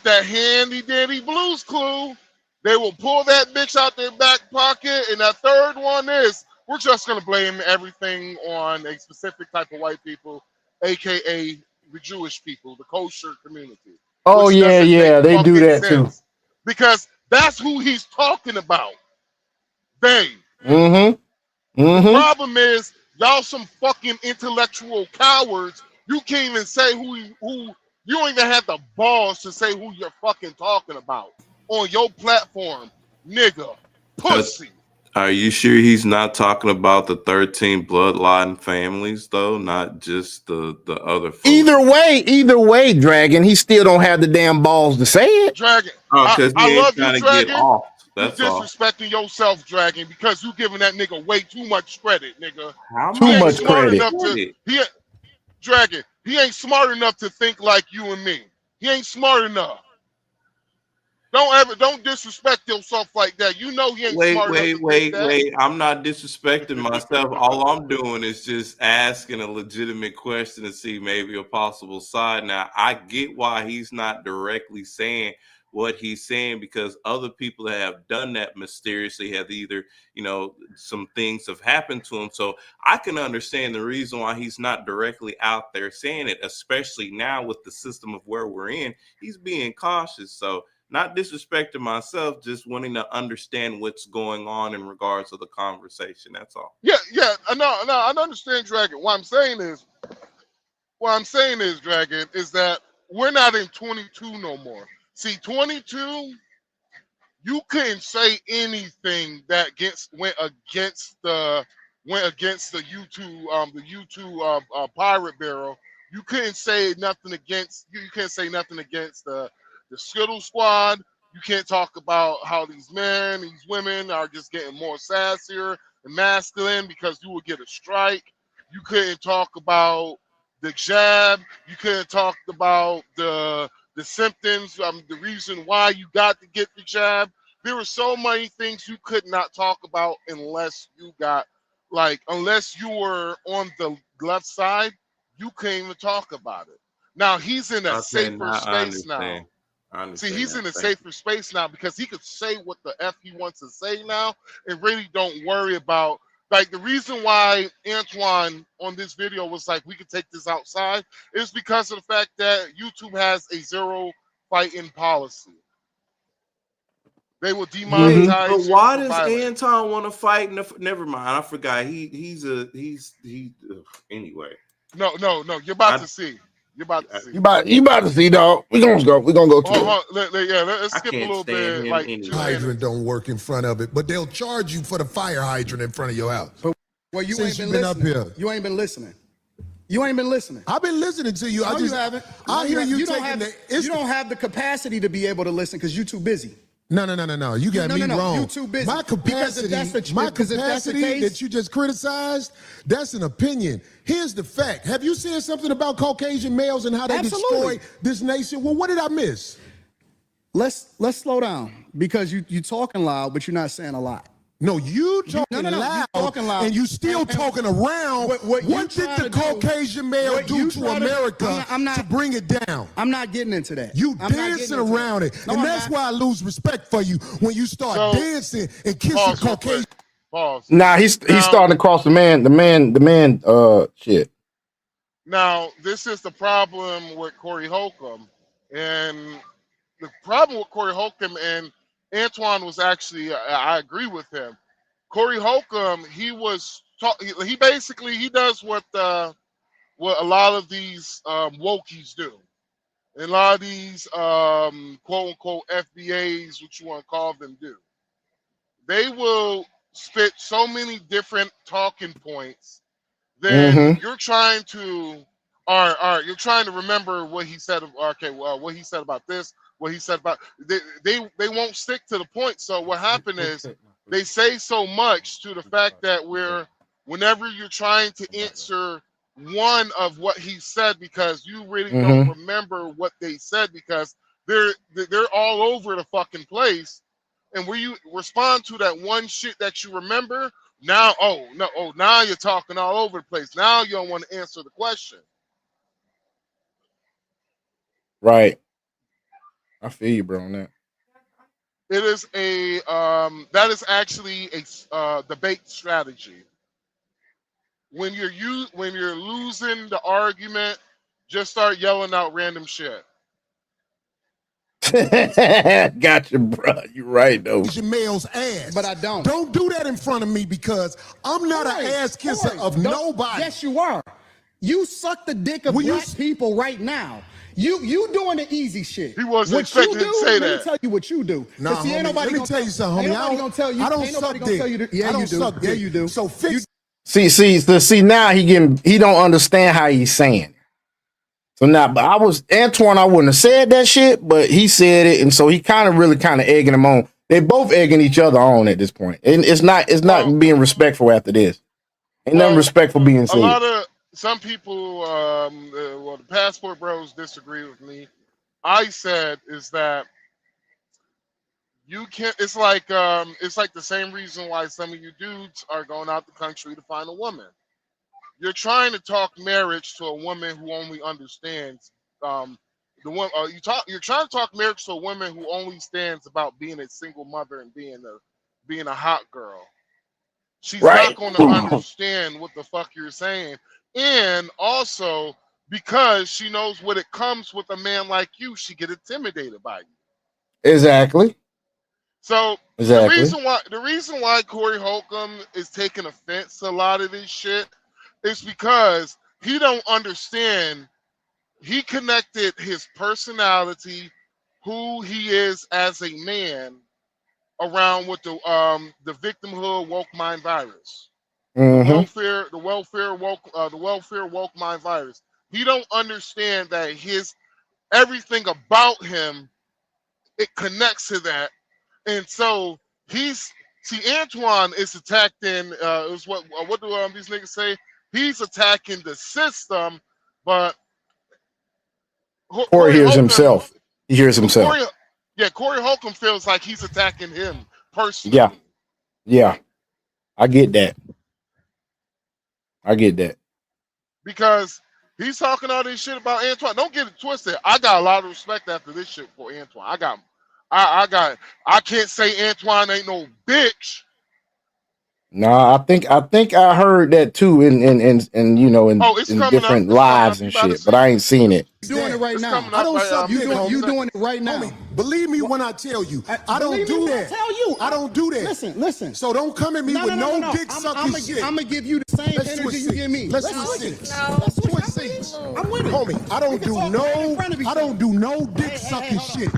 that handy dandy Blues Clue. They will pull that bitch out their back pocket. And that third one is, we're just going to blame everything on a specific type of white people, a.k.a. the Jewish people, the kosher community. Oh, yeah, they do that too. Because that's who he's talking about. They. The problem is, y'all some fucking intellectual cowards. You can't even say who you don't even have the balls to say who you're fucking talking about on your platform, nigga, pussy. Are you sure he's not talking about the 13 bloodline families, though, not just the other folks? Either way, Dragon, he still don't have the damn balls to say it. Dragon, because I love you, Dragon. Get off. That's you disrespecting yourself, Dragon, because you giving that nigga way too much credit, nigga. Too much credit. Dragon, he ain't smart enough to think like you and me. He ain't smart enough. Don't disrespect yourself like that. You know he ain't smart enough. Wait. I'm not disrespecting myself. All I'm doing is just asking a legitimate question to see maybe a possible side. Now, I get why he's not directly saying what he's saying, because other people that have done that mysteriously have either, some things have happened to him. So I can understand the reason why he's not directly out there saying it, especially now with the system of where we're in. He's being cautious. So not disrespecting myself, just wanting to understand what's going on in regards to the conversation. That's all. Yeah. No, I understand, Dragon. What I'm saying is, Dragon, is that we're not in 22 no more. See, 22, you couldn't say anything that went against the U2 pirate barrel. You couldn't say nothing against. You can't say nothing against the Skittle Squad. You can't talk about how these men, these women are just getting more sassier and masculine because you would get a strike. You couldn't talk about the jab. You couldn't talk about the symptoms, the reason why you got to get the jab. There were so many things you could not talk about unless you were on the left side. You can't even talk about it. Now he's in a safer space now. See, he's in a safer space now because he could say what the F he wants to say now and really don't worry about. Like, the reason why Antoine on this video was like, we could take this outside, is because of the fact that YouTube has a zero fighting policy. They will demonetize. But why does Anton want to fight? Never mind, I forgot. He's anyway. No. You're about to see. You about to see, dog. We're gonna go to it. Let's skip a little bit. Like, hydrant don't work in front of it, but they'll charge you for the fire hydrant in front of your house. Well, you ain't been listening. Up here. You ain't been listening. You ain't been listening. I've been listening to you. No, you haven't. I hear you taking you don't have the capacity to be able to listen because you're too busy. No. You got me wrong. You're too busy. My capacity that you just criticized, that's an opinion. Here's the fact. Have you seen something about Caucasian males and how they destroy this nation? Well, what did I miss? Let's slow down because you talking loud, but you're not saying a lot. No, you talking loud, and you still talking around. What did the Caucasian male do to America to bring it down? I'm not getting into that. You dancing around it, and that's why I lose respect for you when you start dancing and kissing Caucasian. Pause. Nah, he's starting to cross the man shit. Now, this is the problem with Corey Holcomb. And the problem with Corey Holcomb, and Antoine was actually, I agree with him. Corey Holcomb, he does what a lot of these wokies do. And a lot of these quote unquote FBAs, what you want to call them, do. They will spit so many different talking points. Then you're trying to, you're trying to remember what he said. Okay, well, what he said about this, what he said about. They won't stick to the point. So what happened is they say so much to the fact that whenever you're trying to answer one of what he said, because you really don't remember what they said, because they're all over the fucking place, and when you respond to that one shit that you remember, now now you're talking all over the place. Now you don't want to answer the question. Right. I feel you, bro, on that. It is that is actually a debate strategy. When you're losing the argument, just start yelling out random shit. Gotcha, bro. You're right, though. Your male's ass. But I don't. Don't do that in front of me, because I'm not an ass kisser of nobody. Yes, you are. You suck the dick of black people right now. You doing the easy shit. He wasn't expecting to say that. Let me tell you what you do. Nah, see, homie, let me tell you something, homie. I don't suck dick. Yeah, you do. Yeah, you do. So fix. See, now he don't understand how he's saying it. So now, but Antoine, I wouldn't have said that shit, but he said it, and so he kind of egging him on. They both egging each other on at this point, and it's not being respectful after this. Ain't nothing respectful being said. Some people, the passport bros disagree with me. I said is that you can't. It's like the same reason why some of you dudes are going out the country to find a woman. You're trying to talk marriage to a woman who only understands the one. You're trying to talk marriage to a woman who only stands about being a single mother and being a hot girl. She's not going to understand what the fuck you're saying, and also because she knows what it comes with a man like you, she get intimidated by you. Exactly. So the reason why Corey Holcomb is taking offense to a lot of this shit. It's because he don't understand. He connected his personality, who he is as a man, around with the victimhood woke mind virus, the welfare woke mind virus. He don't understand that everything about him, it connects to that, and so Antoine is attacked in is what do these niggas say? He's attacking the system, but Corey hears himself. He hears himself. Corey Holcomb feels like he's attacking him personally. Yeah. I get that. Because he's talking all this shit about Antoine. Don't get it twisted. I got a lot of respect after this shit for Antoine. I can't say Antoine ain't no bitch. Nah, I think I heard that too in different lives and shit, but I ain't seen it. You doing it right now. I don't suck dick. You doing it right now. Homie, believe me when I tell you, I don't do that. I don't do that. Listen. So don't come at me with no dick sucking shit. I'm gonna give you the same energy you give me. Let's switch seats. I'm with it. Homie, I don't do no dick sucking shit.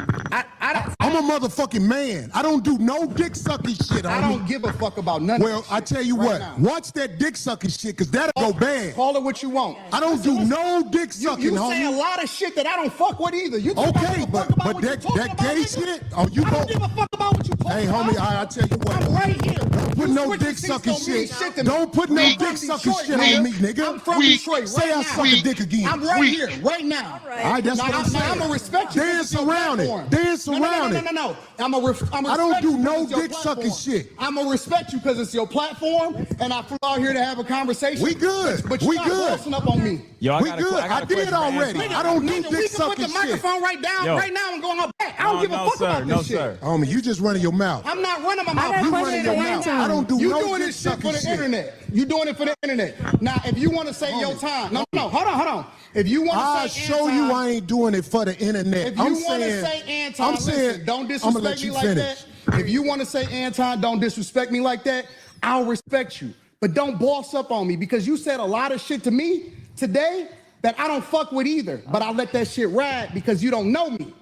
I'm a motherfucking man. I don't do no dick sucking shit. I don't give a fuck about none of Well, I tell you what, watch that dick sucking shit, because that'll go bad. Call it what you want. I don't do no dick sucking, you say a lot of shit that I don't fuck with either. You okay, but that gay shit? Oh, you I don't give a fuck about what you talking about. Hey, homie, I tell you what. I'm right here. Don't put no dick sucking shit. Don't put no dick sucking shit on me, nigga. I'm from Detroit. Say I suck a dick again. I'm right here, right now. All right, that's what I'm saying. I'm gonna respect you. Dance around it. dance around it. No. I don't do no dick sucking shit. I'm gonna respect you because it's your platform, and I flew out here to have a conversation. We good. But you're not bossing up on me. Yo, we good. I did already. I don't do dick sucking shit. We can put the microphone right now and go on our back. I don't give a fuck about this shit. Homie, you just running your mouth. I'm not running my mouth. You running your mouth. I don't do no doing dick this shit sucking for the internet. You doing it for the internet. Now, if you want to say your time, no, hold on. If you want to I'll say show you I ain't doing it for the internet. If you want to say Anton, listen, don't disrespect me like that. If you want to say Anton, don't disrespect me like that, I'll respect you. But don't boss up on me because you said a lot of shit to me today that I don't fuck with either. But I let that shit ride because you don't know me.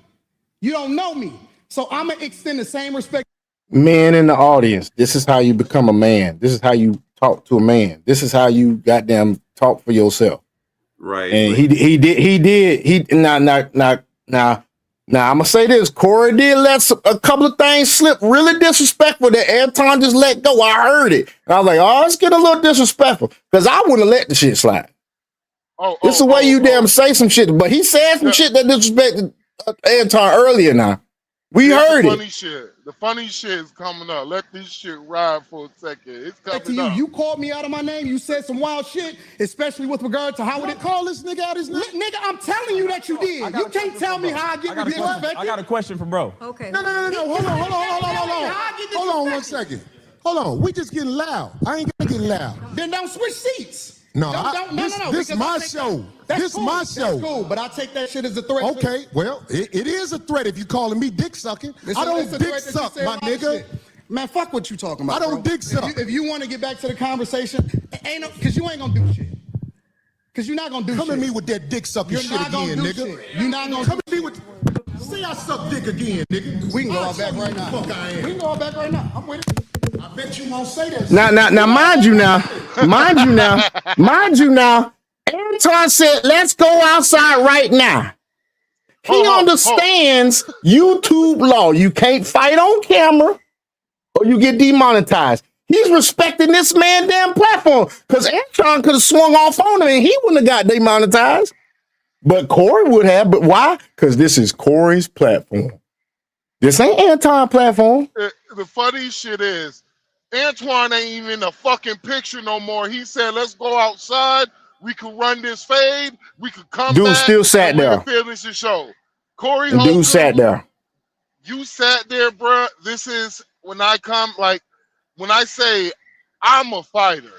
You don't know me. So I'm going to extend the same respect. Men in the audience, this is how you become a man. This is how you talk to a man. This is how you goddamn talk for yourself. Right. And he did. Now, I'm gonna say this. Corey did let a couple of things slip really disrespectful that Anton just let go. I heard it. And I was like, oh, it's getting a little disrespectful. Because I wouldn't have let the shit slide. It's the way you damn say some shit. But he said some shit that disrespected Anton earlier now. We heard it. The funny shit is coming up. Let this shit ride for a second. It's coming up. You called me out of my name. You said some wild shit, especially with regard to how would it call this nigga out his name? Nigga, I'm telling you that you did. You can't tell me how I get disrespected. I got a question for bro. Okay. No. Hold on 1 second. Hold on. We just getting loud. I ain't gonna get loud. Then don't switch seats. No, this my show. This my show. That's cool, but I take that shit as a threat. Okay, well, it is a threat if you calling me dick sucking. I don't dick suck, my nigga. Man, fuck what you talking about. I don't dick suck. If you want to get back to the conversation, because you ain't gonna do shit. Because you're not gonna do shit. Come at me with that dick sucking shit again, nigga. You're not gonna come at me with. Say I suck dick again, nigga. We can go all back right now. Fuck I am. We can go all back right now. I'm with it. I bet you won't say that. Now, mind you now, Anton said, let's go outside right now. He understands YouTube law. You can't fight on camera or you get demonetized. He's respecting this man damn platform because Anton could have swung off on him and he wouldn't have got demonetized. But Corey would have. But why? Because this is Corey's platform. This ain't Anton platform. The funny shit is, Antoine ain't even in the fucking picture no more. He said, let's go outside. We could run this fade. We could come back. Dude still sat there. Finish the show. Corey The Holcomb, dude sat there. You sat there, bruh. This is when I come, like, when I say I'm a fighter,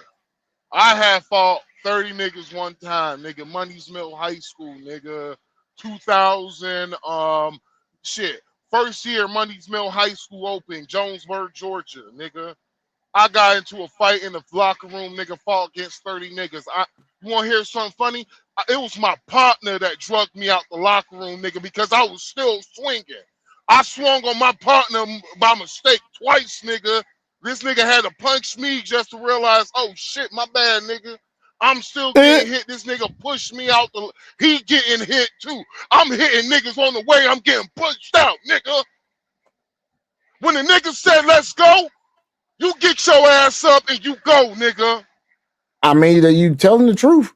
I have fought 30 niggas one time, nigga. Money's Mill High School, nigga. 2000, shit. First year, Money's Mill High School Open, Jonesburg, Georgia, nigga. I got into a fight in the locker room, nigga, fought against 30 niggas. You want to hear something funny? It was my partner that drugged me out the locker room, nigga, because I was still swinging. I swung on my partner by mistake twice, nigga. This nigga had to punch me just to realize, oh, shit, my bad, nigga. I'm still getting hit. This nigga pushed me out. He getting hit, too. I'm hitting niggas on the way. I'm getting pushed out, nigga. When the nigga said, let's go, you get your ass up and you go, nigga. I mean, you telling the truth.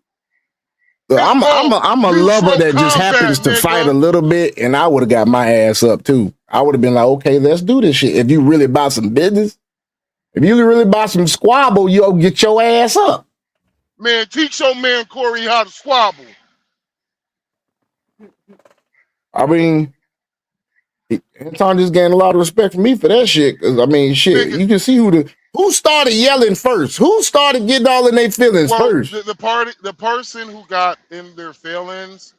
I'm a lover that just happens to fight a little bit, and I would have got my ass up too. I would have been like, okay, let's do this shit. If you really about some business, if you really about some squabble, you'll get your ass up. Man, teach your man Corey how to squabble. I mean, Anton just gained a lot of respect from me for that shit. Cause I mean, shit, you can see who started yelling first. Who started getting all in their feelings first? The person who got in their feelings.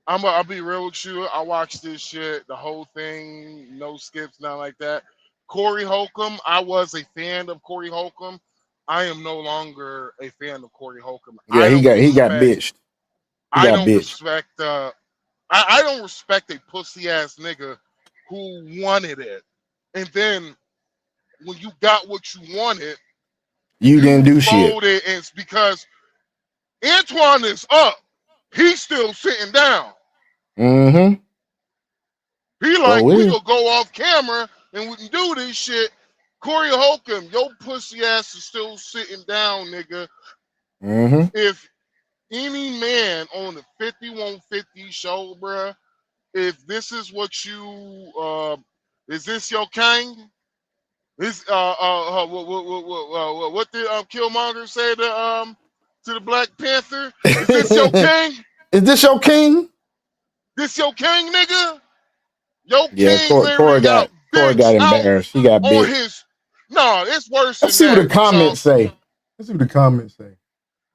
I'll be real with you. I watched this shit, the whole thing, no skips, nothing like that. Corey Holcomb. I was a fan of Corey Holcomb. I am no longer a fan of Corey Holcomb. Yeah, he got bitched. I don't respect. I don't respect a pussy ass nigga who wanted it, and then when you got what you wanted, you didn't do shit. And it's because Antoine is up. He's still sitting down. Mm-hmm. He like, we could go off camera and we can do this shit. Corey Holcomb, your pussy ass is still sitting down, nigga. Mm-hmm. If any man on the 5150 show, bruh, if this is what you is this your king? This what did Killmonger say to the Black Panther? Is this your king? Is this your king? This your king, nigga? Your Yeah, king Corey literally got bitch out embarrassed. He got on bit. his. No, it's worse Let's than see what that. the comments So, say. Let's see what the comments say.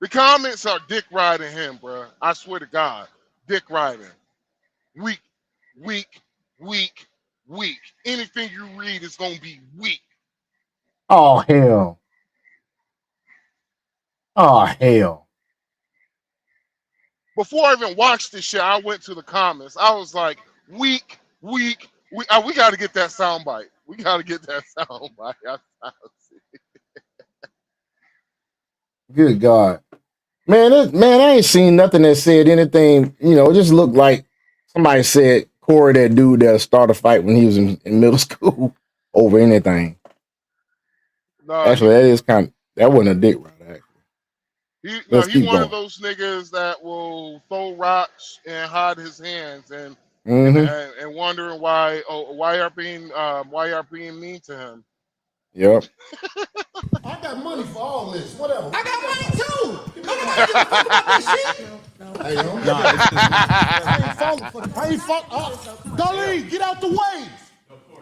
the comments are dick riding him, bro. I swear to God, dick riding. Weak, weak, weak, weak. Anything you read is gonna be weak. Oh hell. Oh hell. Before I even watched this shit, I went to the comments. I was like, weak, weak. We got to get that soundbite. We got to get that soundbite. Good God. Man, I ain't seen nothing that said anything, it just looked like somebody said Corey, that dude that started a fight when he was in middle school over anything. No, Actually, that wasn't a dick ride, actually. Let's he keep one of going. those niggas that will throw rocks and hide his hands and wondering why are being mean to him. Yep. I got money for all this. Whatever. I got money too. Hey, I ain't fuck up. Darlene, get out the way.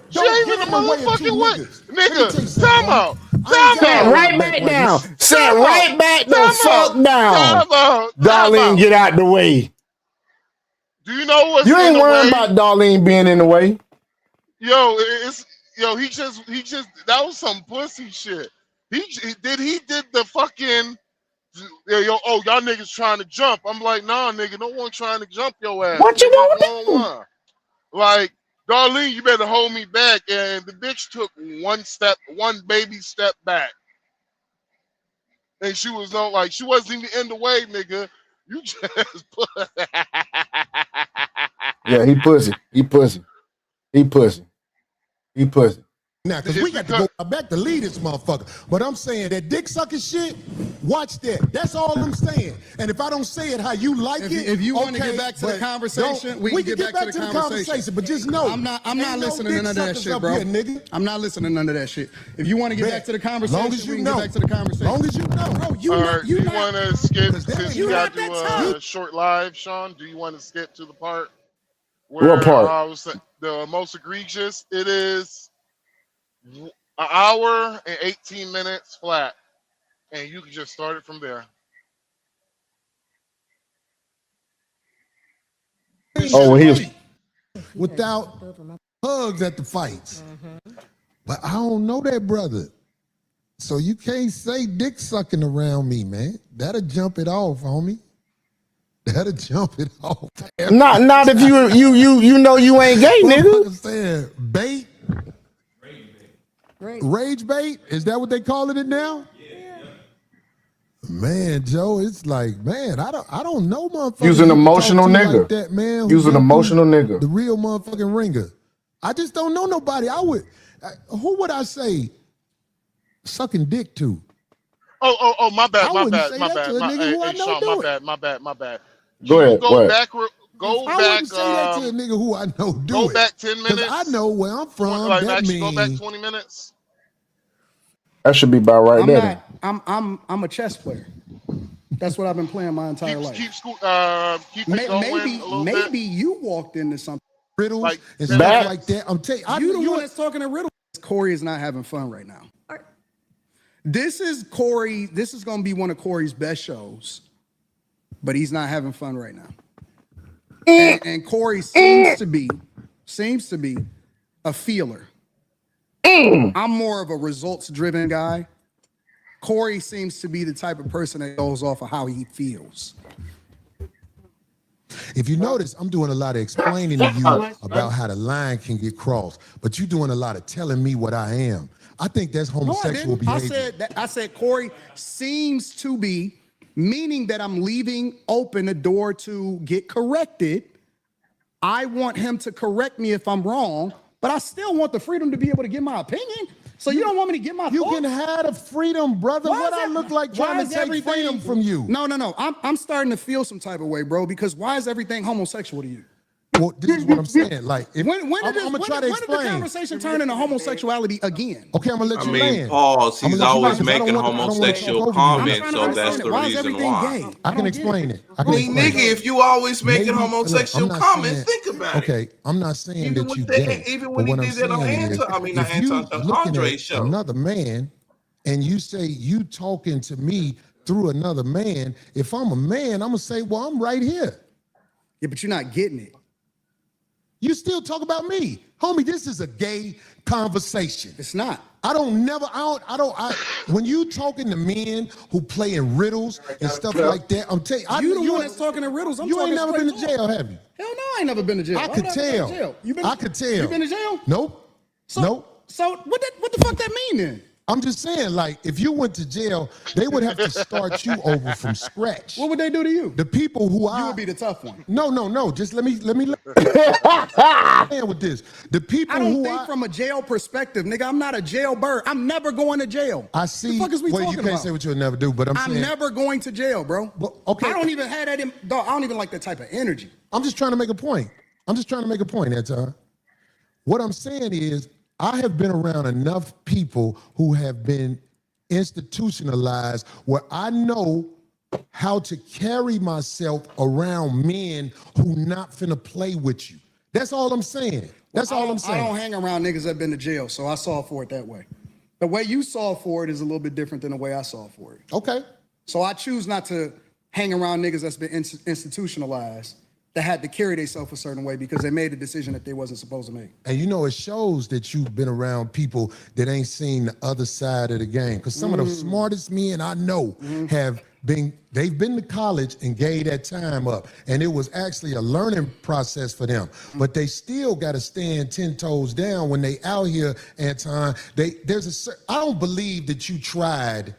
She ain't in the motherfucking way. Nigga, time out. Sat right back down. Sat right back the fuck down. Darlene, get out the way. Do you know what's You in ain't the worrying way? about Darlene being in the way. He just that was some pussy shit. He did the fucking y'all niggas trying to jump. I'm like, nah, nigga, no one trying to jump your ass. What you gonna do? One. Like, Darlene, you better hold me back. And the bitch took one baby step back. And she was she wasn't even in the way, nigga. You just put Yeah, he pussy. Now, because we got to go back to lead this motherfucker. But I'm saying that dick sucking shit, watch that. That's all I'm saying. And if I don't say it how you like If you want to get back to the conversation, we can get back to the conversation. But just know, I'm not listening to none of that shit, bro. I'm not listening to none of that shit. If you want to get back to the conversation, we can get back to the conversation. Long as you know. Bro, do you want to skip, since you got to do a short live, Sean, do you want to skip to the part where what part? The most egregious? It is an hour and 18 minutes flat, and you can just start it from there. Oh, he was without hugs at the fights. But I don't know that brother. So you can't say dick sucking around me, man. That'll jump it off, homie. That'll jump it off. Not if you know you ain't gay, nigga. I'm saying bait. Rage bait? Is that what they calling it now? Yeah. Man, Joe, it's like, man, I don't know motherfuckers. Use an emotional nigga. Like that, man. Use an emotional nigga. The real motherfucking ringer. I just don't know nobody. Who would I say sucking dick to? Oh, my bad. My bad. Go ahead. Go back. I wouldn't say that to a nigga who I know do go it. back 10 minutes. I know where I'm from. Go back 20 minutes. That should be about right there. I'm a chess player. That's what I've been playing my entire life. Keep it going. Maybe you walked into something. Riddles like, and stuff like that. I'm telling you, the one that's talking to riddles. Corey is not having fun right now. This is Corey. This is going to be one of Corey's best shows, but he's not having fun right now. And Corey seems to be a feeler. I'm more of a results-driven guy. Corey seems to be the type of person that goes off of how he feels. If you notice, I'm doing a lot of explaining to you about how the line can get crossed, but you're doing a lot of telling me what I am. I think that's homosexual behavior. I said Corey seems to be, meaning that I'm leaving open a door to get corrected. I want him to correct me if I'm wrong, but I still want the freedom to be able to give my opinion. So you don't want me to get my You thoughts? can have the freedom, brother. What I look like trying to take freedom from you? No. I'm starting to feel some type of way, bro, because why is everything homosexual to you? Well, this is what I'm saying. Like, if, When I'm gonna try to when did the explain. conversation turn into homosexuality again? Okay, I'm gonna let I you mean, land. pause. I'm He's gonna let you always land, 'cause I making don't wanna talk homosexual over you. I'm comments, trying to so understand that's it. the Why is reason everything why. gay? I can explain it. I can I mean, explain nigga, it. if you always making Maybe, look, homosexual I'm not comments, saying, think about it. okay, I'm not saying Even that you with gay. even But when he what I'm did that on saying is, Anton, I mean not if you Anton, looking Andre's at show. another man and you say you talking to me through another man, if I'm a man, I'm gonna say, well, I'm right here. Yeah, but you're not getting it. You still talk about me. Homie, this is a gay conversation. It's not. When you talking to men who play in riddles and stuff like that, I'm telling you, You the one that's talking in riddles. I'm you talking ain't never been to straight jail, have you? Hell no, I ain't never been to jail. I Why could would have been tell. to jail? I could tell. You been to jail? Nope. So, Nope. So what the fuck that mean then? I'm just saying, like, if you went to jail, they would have to start you over from scratch. What would they do to you? The people who You would be the tough one. No. Just let me with this. The people I don't who think from a jail perspective, nigga. I'm not a jailbird. I'm never going to jail. I see. The fuck is we well, you talking can't about? say what you'll never do, but I'm saying never going to jail, bro. Well, okay. I don't even have that in, dog. I don't even like that type of energy. I'm just trying to make a point. Anton. What I'm saying is, I have been around enough people who have been institutionalized where I know how to carry myself around men who not finna play with you. That's all I'm saying. That's all I'm saying. I don't hang around niggas that been to jail, so I saw for it that way. The way you saw for it is a little bit different than the way I saw for it. Okay. So I choose not to hang around niggas that's been institutionalized, that had to carry themselves a certain way because they made a decision that they wasn't supposed to make. And you know, it shows that you've been around people that ain't seen the other side of the game. Because some of the smartest men I know they've been to college and gave that time up. And it was actually a learning process for them. But they still got to stand 10 toes down when they out here, Anton. I don't believe that you tried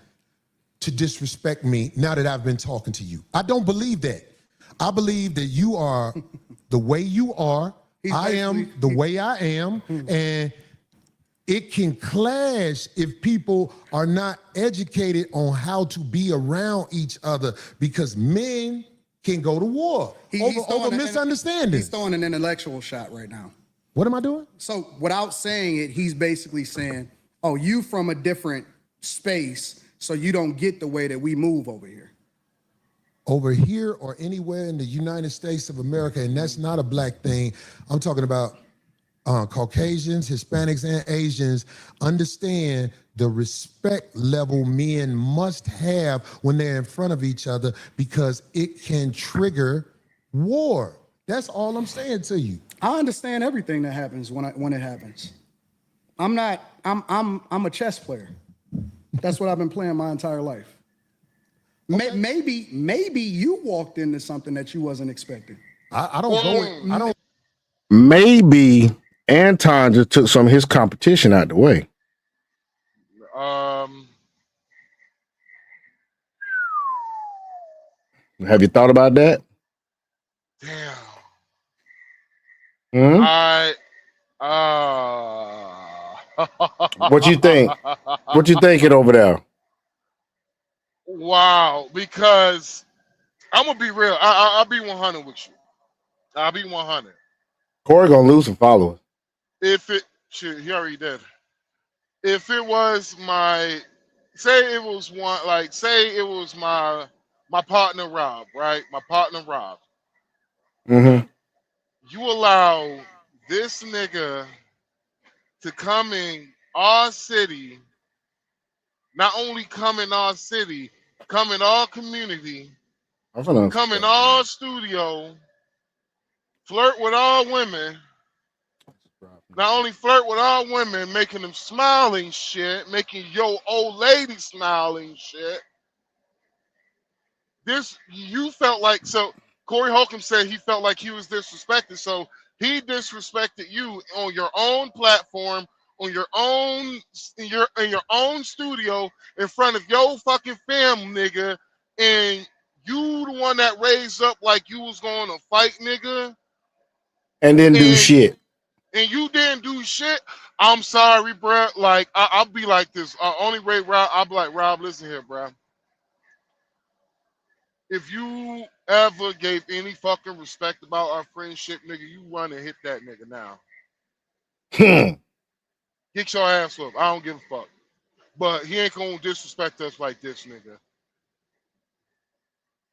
to disrespect me now that I've been talking to you. I don't believe that. I believe that you are the way you are. I am the way I am. And it can clash if people are not educated on how to be around each other, because men can go to war over misunderstandings. He's throwing an intellectual shot right now. What am I doing? So without saying it, he's basically saying, oh, you from a different space, so you don't get the way that we move over here. Over here or anywhere in the United States of America, and that's not a black thing. I'm talking about Caucasians, Hispanics, and Asians understand the respect level men must have when they're in front of each other, because it can trigger war. That's all I'm saying to you. I understand everything that happens when it happens. I'm a chess player. That's what I've been playing my entire life. Okay. Maybe you walked into something that you wasn't expecting. I don't. Maybe Anton just took some of his competition out the way. Have you thought about that? Damn. What you think? What you thinking over there? Wow, because I'm gonna be real. I'll be 100 with you. I'll be 100. Corey gonna lose some followers. Shit, he already did. If it was my partner Rob, right? My partner Rob. Mm-hmm. You allow this nigga to come in our city, not only come in our city, come in our community, come in our studio, flirt with all women. Not only flirt with all women, making them smiling shit, making your old lady smiling shit. You felt like, so Corey Holcomb said he felt like he was disrespected. So he disrespected you on your own platform, on your own, in your own studio, in front of your fucking fam, nigga. And you the one that raised up like you was going to fight, nigga. And didn't do shit. And you didn't do shit. I'm sorry, bruh. Like, I'll be like this. Only Ray Rob, I'll be like, Rob, listen here, bruh. if you ever gave any fucking respect about our friendship, nigga, you run and hit that nigga now. Get your ass up. I don't give a fuck. But he ain't gonna disrespect us like this, nigga.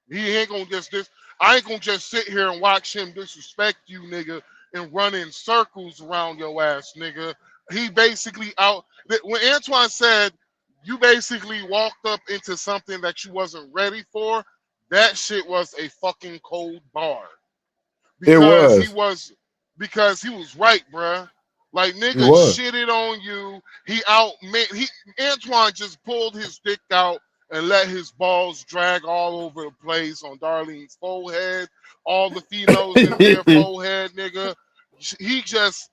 He ain't gonna this. I ain't gonna just sit here and watch him disrespect you, nigga, and run in circles around your ass, nigga. He basically when Antoine said you basically walked up into something that you wasn't ready for, that shit was a fucking cold bar. Because he was right, bruh. Like nigga shitted on you. Antoine just pulled his dick out and let his balls drag all over the place on Darlene's forehead, all the females in their forehead, nigga. He teabagged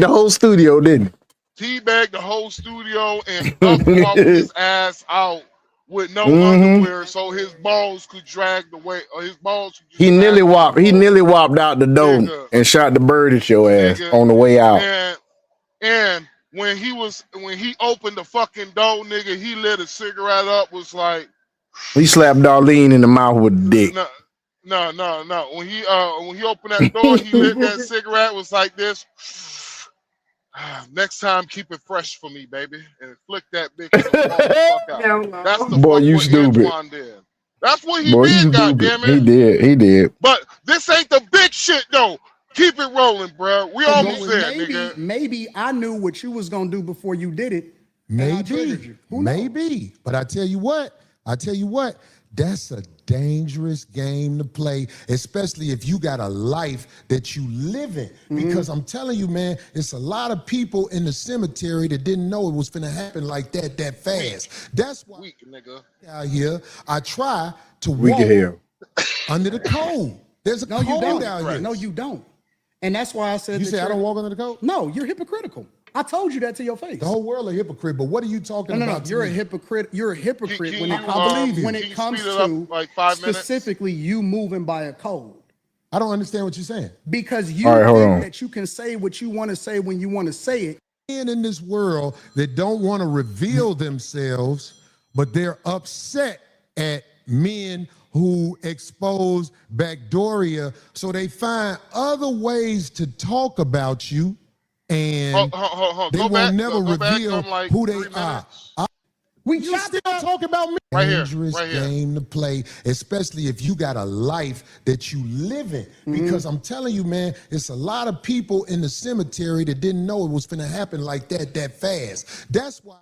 the whole studio, didn't he? Teabagged the whole studio and walked his ass out with no underwear, so his balls could drag the way. Or his balls. He nearly whopped out the door and shot the bird at your ass on the way out. And when he opened the fucking door, nigga, he lit a cigarette up. Was like he slapped Darlene in the mouth with a dick. No. When he opened that door, he lit that cigarette. Was like this. Next time, keep it fresh for me, baby, and flick that bitch the fuck out. No. That's the boy, you stupid. Antoine did. That's what he did. Goddammit. He did. But this ain't the big shit though. Keep it rolling, bro. We almost there, nigga. Maybe I knew what you was gonna do before you did it. Maybe. But I tell you what. That's a dangerous game to play, especially if you got a life that you live in. Because I'm telling you, man, it's a lot of people in the cemetery that didn't know it was finna happen like that fast. That's why out here, I try to walk under the code. There's a code out here. No, you don't. And that's why I said you say I don't walk under the code? No, you're hypocritical. I told you that to your face. The whole world a hypocrite, but what are you talking about? You're a hypocrite. You're a hypocrite when it comes to like specifically you moving by a code. I don't understand what you're saying. Because you think that you can say what you want to say when you want to say it. Men in this world that don't want to reveal themselves, but they're upset at men who expose backdooria, so they find other ways to talk about you. And they will never reveal who they are. We still talk about me. Dangerous game to play, especially if you got a life that you live in. Because I'm telling you, man, it's a lot of people in the cemetery that didn't know it was finna happen like that fast. That's why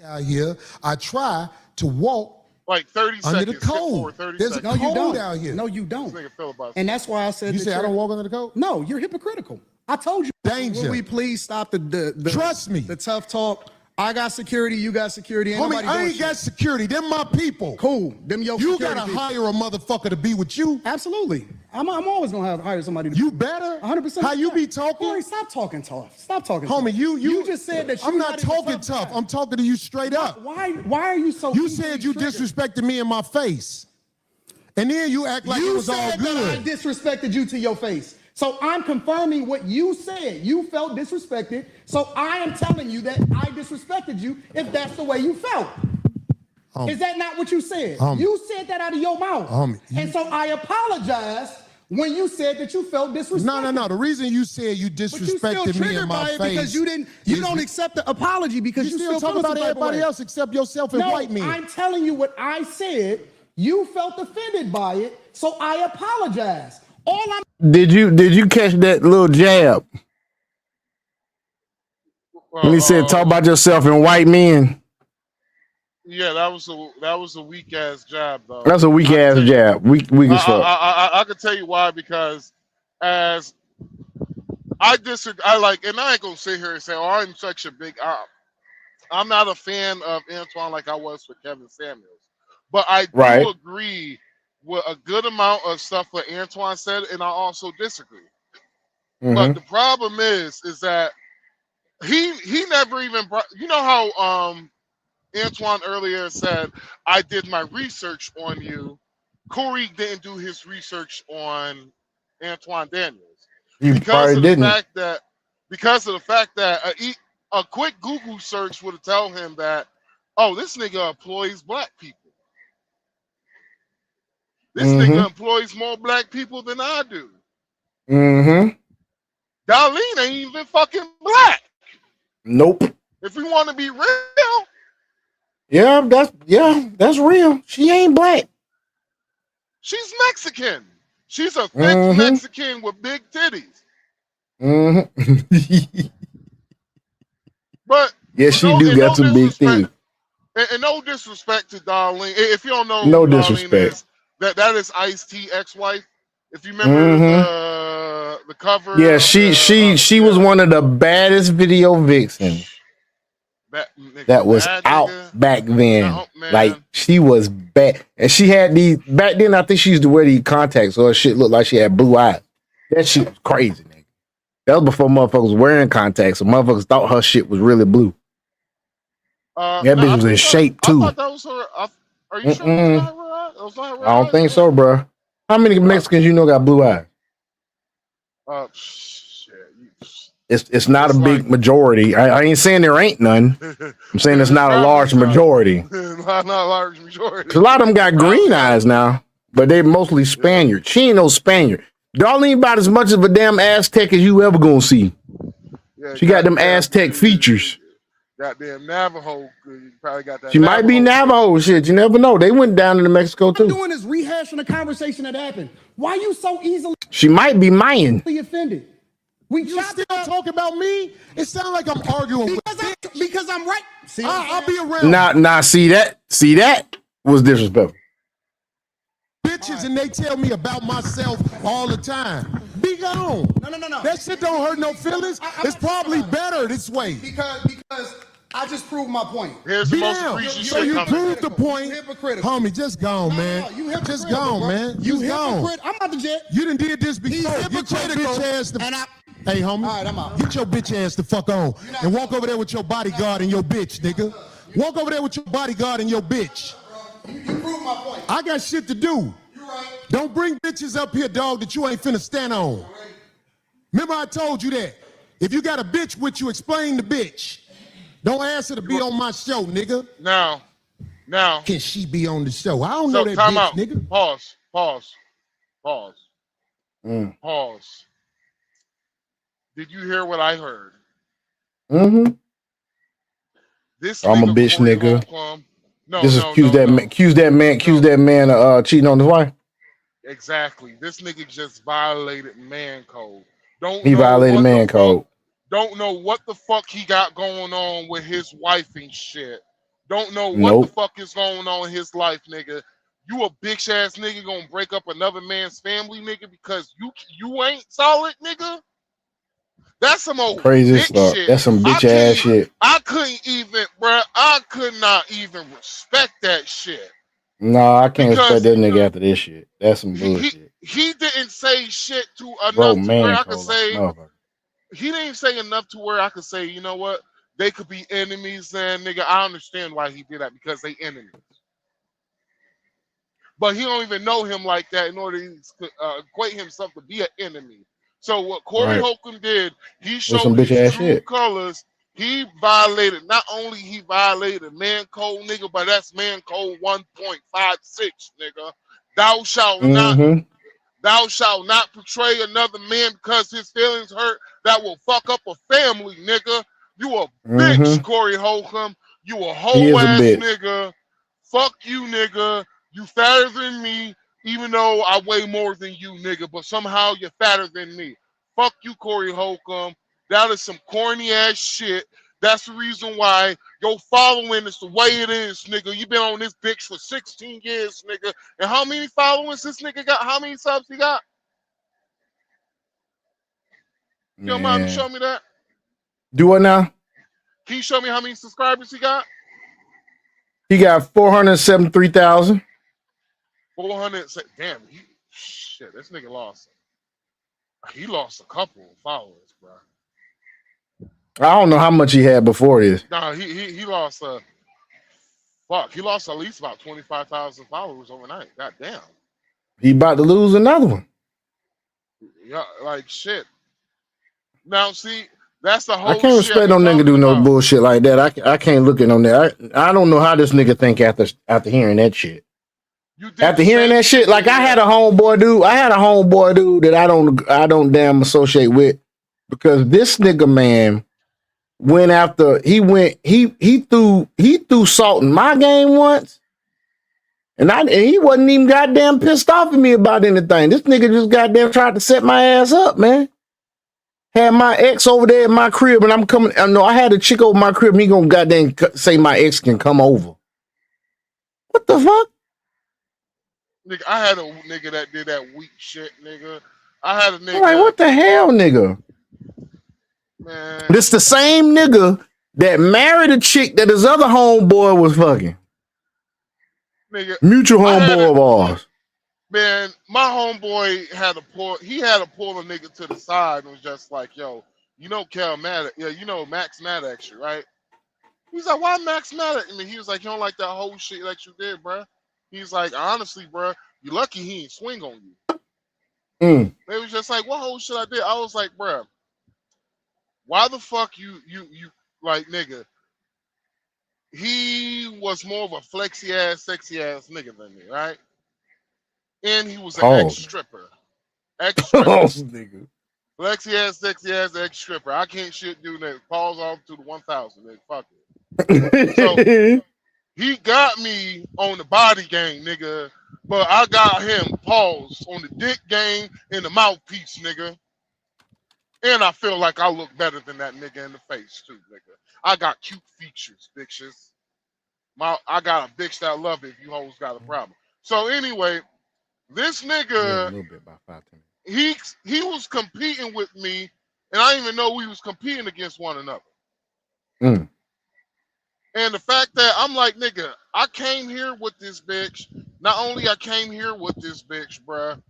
out here, I try to walk like 30 under seconds. The code. There's a code out here. No, you don't. And that's why I said you say I don't walk under the code? No, you're hypocritical. I told you. Danger. Will we please stop the trust me. The tough talk. I got security. You got security. Homie, I ain't got security. Them my people. Cool. Them your you gotta hire a motherfucker to be with you. Absolutely. I'm always gonna hire somebody. You better. 100%. How you be talking? Corey, stop talking tough. Stop talking. Homie, tough. You just said that. I'm not talking tough. I'm talking to you straight up. Why are you so? You said you disrespected me in my face, and then you act like it was all good. That I disrespected you to your face. So I'm confirming what you said. You felt disrespected. So I am telling you that I disrespected you if that's the way you felt. Is that not what you said? You said that out of your mouth. And so I apologize when you said that you felt disrespected. No. The reason you said you disrespected me in my face because you don't accept the apology because you still talk about everybody else except yourself and white men. I'm telling you what I said. You felt offended by it, so I apologize. Did you catch that little jab? When he said, "Talk about yourself and white men." Yeah, that was a weak ass jab, though. That's a weak ass jab. Weak as fuck. I can tell you why, because as I disagree, and I ain't gonna sit here and say, "Oh, I'm such a big." I'm not a fan of Antoine like I was for Kevin Samuels, but I do agree with a good amount of stuff that Antoine said, and I also disagree. But the problem is that he never even brought. You know how Antoine earlier said, "I did my research on you." Corey didn't do his research on Anton Daniels because of the fact that a quick Google search would tell him that, oh, this nigga employs black people. This nigga employs more black people than I do. Mm-hmm. Darlene ain't even fucking black. Nope. If we want to be real. Yeah, that's real. She ain't black. She's Mexican. She's a thick Mexican with big titties. Mm-hmm. But yeah, she do got some big titties. And no disrespect to Darlene. If you don't know no who disrespect. Darlene is, that is Ice-T ex-wife. If you remember the cover. Yeah, she was one of the baddest video vixens that was out back then. Like she was bad, and she had these back then. I think she used to wear these contacts, so her shit looked like she had blue eyes. That shit was crazy, nigga. That was before motherfuckers wearing contacts, so motherfuckers thought her shit was really blue. That bitch was in shape too. I thought that was her. Are you sure it was not her? I don't think so, bro. How many Mexicans you know got blue eyes? Shit. It's not a big majority. I ain't saying there ain't none. I'm saying it's not a large majority. Not a large majority. A lot of them got green eyes now, but they mostly Spaniard. She ain't no Spaniard. Darlene about as much of a damn Aztec as you ever gonna see. Yeah, she got them Aztec features. Goddamn Navajo. You probably got that. She might be Navajo shit. You never know. They went down into Mexico too. I'm doing is rehashing the conversation that happened. Why you so easily She might be Mayan. offended? You still talk about me? It sounds like I'm arguing because I'm right. See, I'll be around. Nah, see that was disrespectful. Bitches and they tell me about myself all the time. Be gone. No. That shit don't hurt no feelings. It's probably better this way. Because I just proved my point. Here's the Be most down. egregious So shit you coming. proved the point. Hypocritical. Homie, just gone, man. Just gone, man. You Just gone. hypocrite. I'm out the jet. You done did this before. Get your bitch ass to... Hey, homie. All right, I'm out. Get your bitch ass the fuck on. And walk over there with your bodyguard and your bitch, nigga. Walk over there with your bodyguard and your bitch. You proved my point. I got shit to do. You're right. Don't bring bitches up here, dog, that you ain't finna stand on. Remember I told you that. If you got a bitch with you, explain the bitch. Don't ask her to be on my show, nigga. Now. Can she be on the show? I don't So know that time bitch, out. nigga. Pause. Pause. Did you hear what I heard? Mm-hmm. This I'm a nigga, bitch, Corey nigga. Holcomb, accuse that man of cheating on his wife. Exactly. This nigga just violated man code. He violated man code. Don't know what the fuck he got going on with his wife and shit. Don't know what the fuck is going on in his life, nigga. You a bitch ass nigga gonna break up another man's family, nigga, because you ain't solid, nigga. That's some old crazy bitch stuff. shit. That's some bitch ass shit. I could not even respect that shit. No, I can't respect that nigga after this shit. That's some bullshit. He didn't say shit to enough Bro, to man, where I could say he didn't say enough to where I could say, you know what, they could be enemies, and nigga, I understand why he did that, because they enemies. But he don't even know him like that in order to equate himself to be an enemy. So what Corey Holcomb did, he showed his true colors. He violated, not only he violated man code, nigga, but that's man code 1.56, nigga. Thou shalt not portray another man because his feelings hurt. That will fuck up a family, nigga. You a bitch, Corey Holcomb. You a whole ass nigga. Fuck you, nigga. You fatter than me, even though I weigh more than you, nigga. But somehow you're fatter than me. Fuck you, Corey Holcomb. That is some corny ass shit. That's the reason why your following is the way it is, nigga. You been on this bitch for 16 years, nigga. And how many followers this nigga got? How many subs he got? You don't mind me showing me that? Do what now? Can you show me how many subscribers he got? He got 473,000. 400. Damn, shit, this nigga lost. He lost a couple of followers, bro. I don't know how much he had before this. Nah, he lost he lost at least about 25,000 followers overnight. God damn. He about to lose another one. Yeah, like shit. Now see, that's the whole I can't respect no nigga do no bullshit like that. I can't look at no that. I don't know how this nigga think after hearing that shit. You did After the hearing same that shit, like to I me, had a homeboy dude that I don't damn associate with because this nigga man went after he threw salt in my game once, and he wasn't even goddamn pissed off at me about anything. This nigga just goddamn tried to set my ass up, man. Had my ex over there in my crib, and I'm coming. No, I had a chick over my crib, and he gonna goddamn say my ex can come over. What the fuck? Nigga, I had a nigga that did that weak shit, nigga. I had a nigga. I'm like, what the hell, nigga? Man. This the same nigga that married a chick that his other homeboy was fucking. Nigga, mutual homeboy of ours. Man, my homeboy had to pull a nigga to the side and was just like, yo, you know Max mad at you, right? He's like, why Max mad at me? He was like, you don't like that whole shit that you did, bruh. He's like, honestly, bruh, you lucky he ain't swing on you. They was just like, what whole shit I did? I was like, bruh, why the fuck you like, nigga? He was more of a flexy ass, sexy ass nigga than me, right? And he was an ex-stripper. Nigga. Flexy ass, sexy ass, ex-stripper. I can't shit do that. Pause off to the 1,000. Nigga. Fuck it. So he got me on the body game, nigga. But I got him pause on the dick game and the mouthpiece, nigga. And I feel like I look better than that nigga in the face, too, nigga. I got cute features, bitches. I got a bitch that love it if you hoes got a problem. So anyway, this nigga, a little bit about 5 minutes. he was competing with me, and I didn't even know we was competing against one another. And the fact that I'm like, nigga, I came here with this bitch. Not only I came here with this bitch, bruh,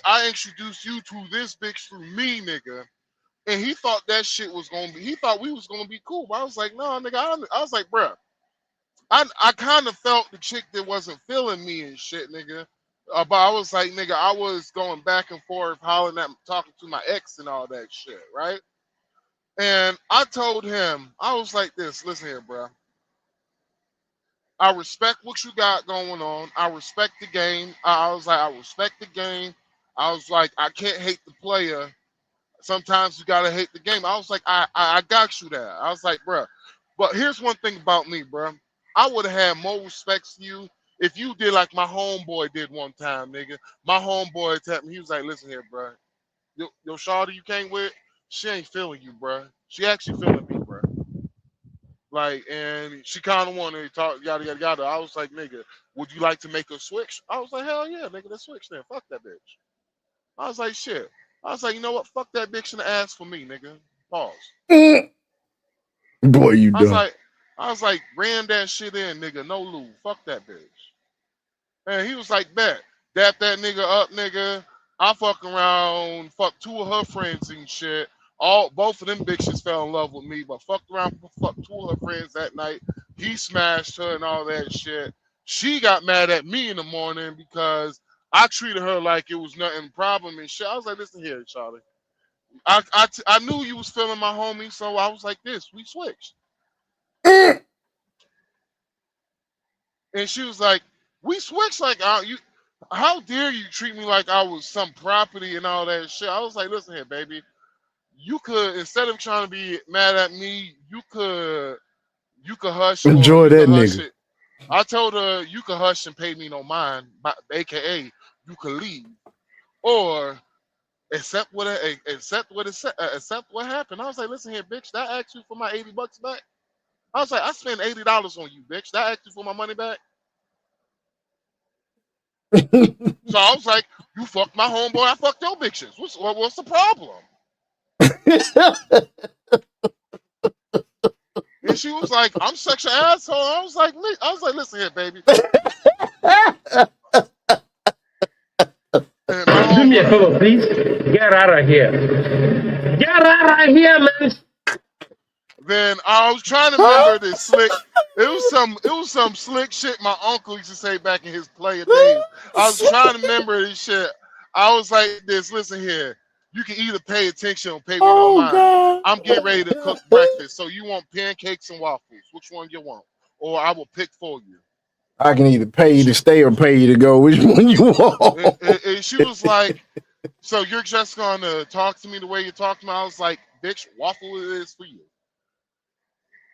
I introduced you to this bitch through me, nigga. And he thought that shit was gonna be, he thought we was gonna be cool. But I was like, no, nigga, I was like, bruh, I kind of felt the chick that wasn't feeling me and shit, nigga. But I was like, nigga, I was going back and forth, hollering at, talking to my ex and all that shit, right? And I told him, I was like this, listen here, bro. I respect what you got going on. I respect the game. I was like, I respect the game. I was like, I can't hate the player. Sometimes you gotta hate the game. I was like, I got you there. I was like, bro. But here's one thing about me, bro. I would have had more respect for you if you did like my homeboy did one time, nigga. My homeboy tapped me. He was like, listen here, bro. Yo, shawty you came with, she ain't feeling you, bro. She actually feeling me, bro. Like, and she kind of wanted to talk, yada, yada, yada. I was like, nigga, would you like to make a switch? I was like, hell yeah, nigga, let's switch then. Fuck that bitch. I was like, shit. I was like, you know what? Fuck that bitch in the ass for me, nigga. Pause. Boy, you dumb. I was like, ran that shit in, nigga. No lube. Fuck that bitch. And he was like, bet. Dap that nigga up, nigga. I fuck around, fuck 2 of her friends and shit. Both of them bitches fell in love with me, but fucked around, fucked 2 of her friends that night. He smashed her and all that shit. She got mad at me in the morning because I treated her like it was nothing problem and shit. I was like, listen here, Charlie. I knew you was feeling my homie, so I was like this. We switched. And she was like, we switched like how dare you treat me like I was some property and all that shit. I was like, listen here, baby. You could, instead of trying to be mad at me, you could hush. Enjoy that hush nigga. It. I told her you could hush and pay me no mind, aka you could leave. Or accept what happened. I was like, listen here, bitch, did I ask you for my $80 back? I was like, I spent $80 on you, bitch. Did I ask you for my money back? So I was like, you fucked my homeboy, I fucked your bitches. What's the problem? And she was like, I'm such an asshole. I was like, listen here, baby. Do me a favor, please. Get out of here. Get out of here, man. Then I was trying to remember this slick. It was some slick shit my uncle used to say back in his player days. I was trying to remember this shit. I was like this, listen here. You can either pay attention or pay me no mind. God. I'm getting ready to cook breakfast. So you want pancakes and waffles. Which one you want? Or I will pick for you. I can either pay you to stay or pay you to go. Which one you want? And she was like, so you're just gonna talk to me the way you talk to me? I was like, bitch, waffle it is for you.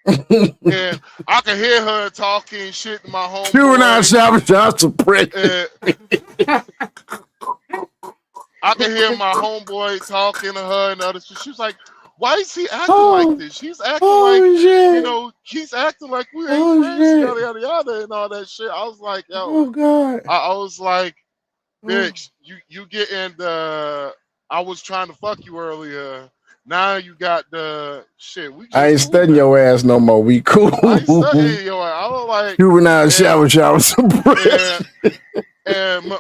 And I could hear her talking shit to my homeboy. Juvenile shower suppression. I could hear my homeboy talking to her and other shit. She was like, why is he acting like this? He's acting like, shit. you know, he's acting like we ain't friends, yada, yada, yada, and all that shit. I was like, yo. Oh, God. I was like, bitch, you getting the, I was trying to fuck you earlier. Now you got the shit. We just I ain't cool, studying man. your ass no more. We cool. I ain't studying your ass. I was like, Juvenile shower suppression. and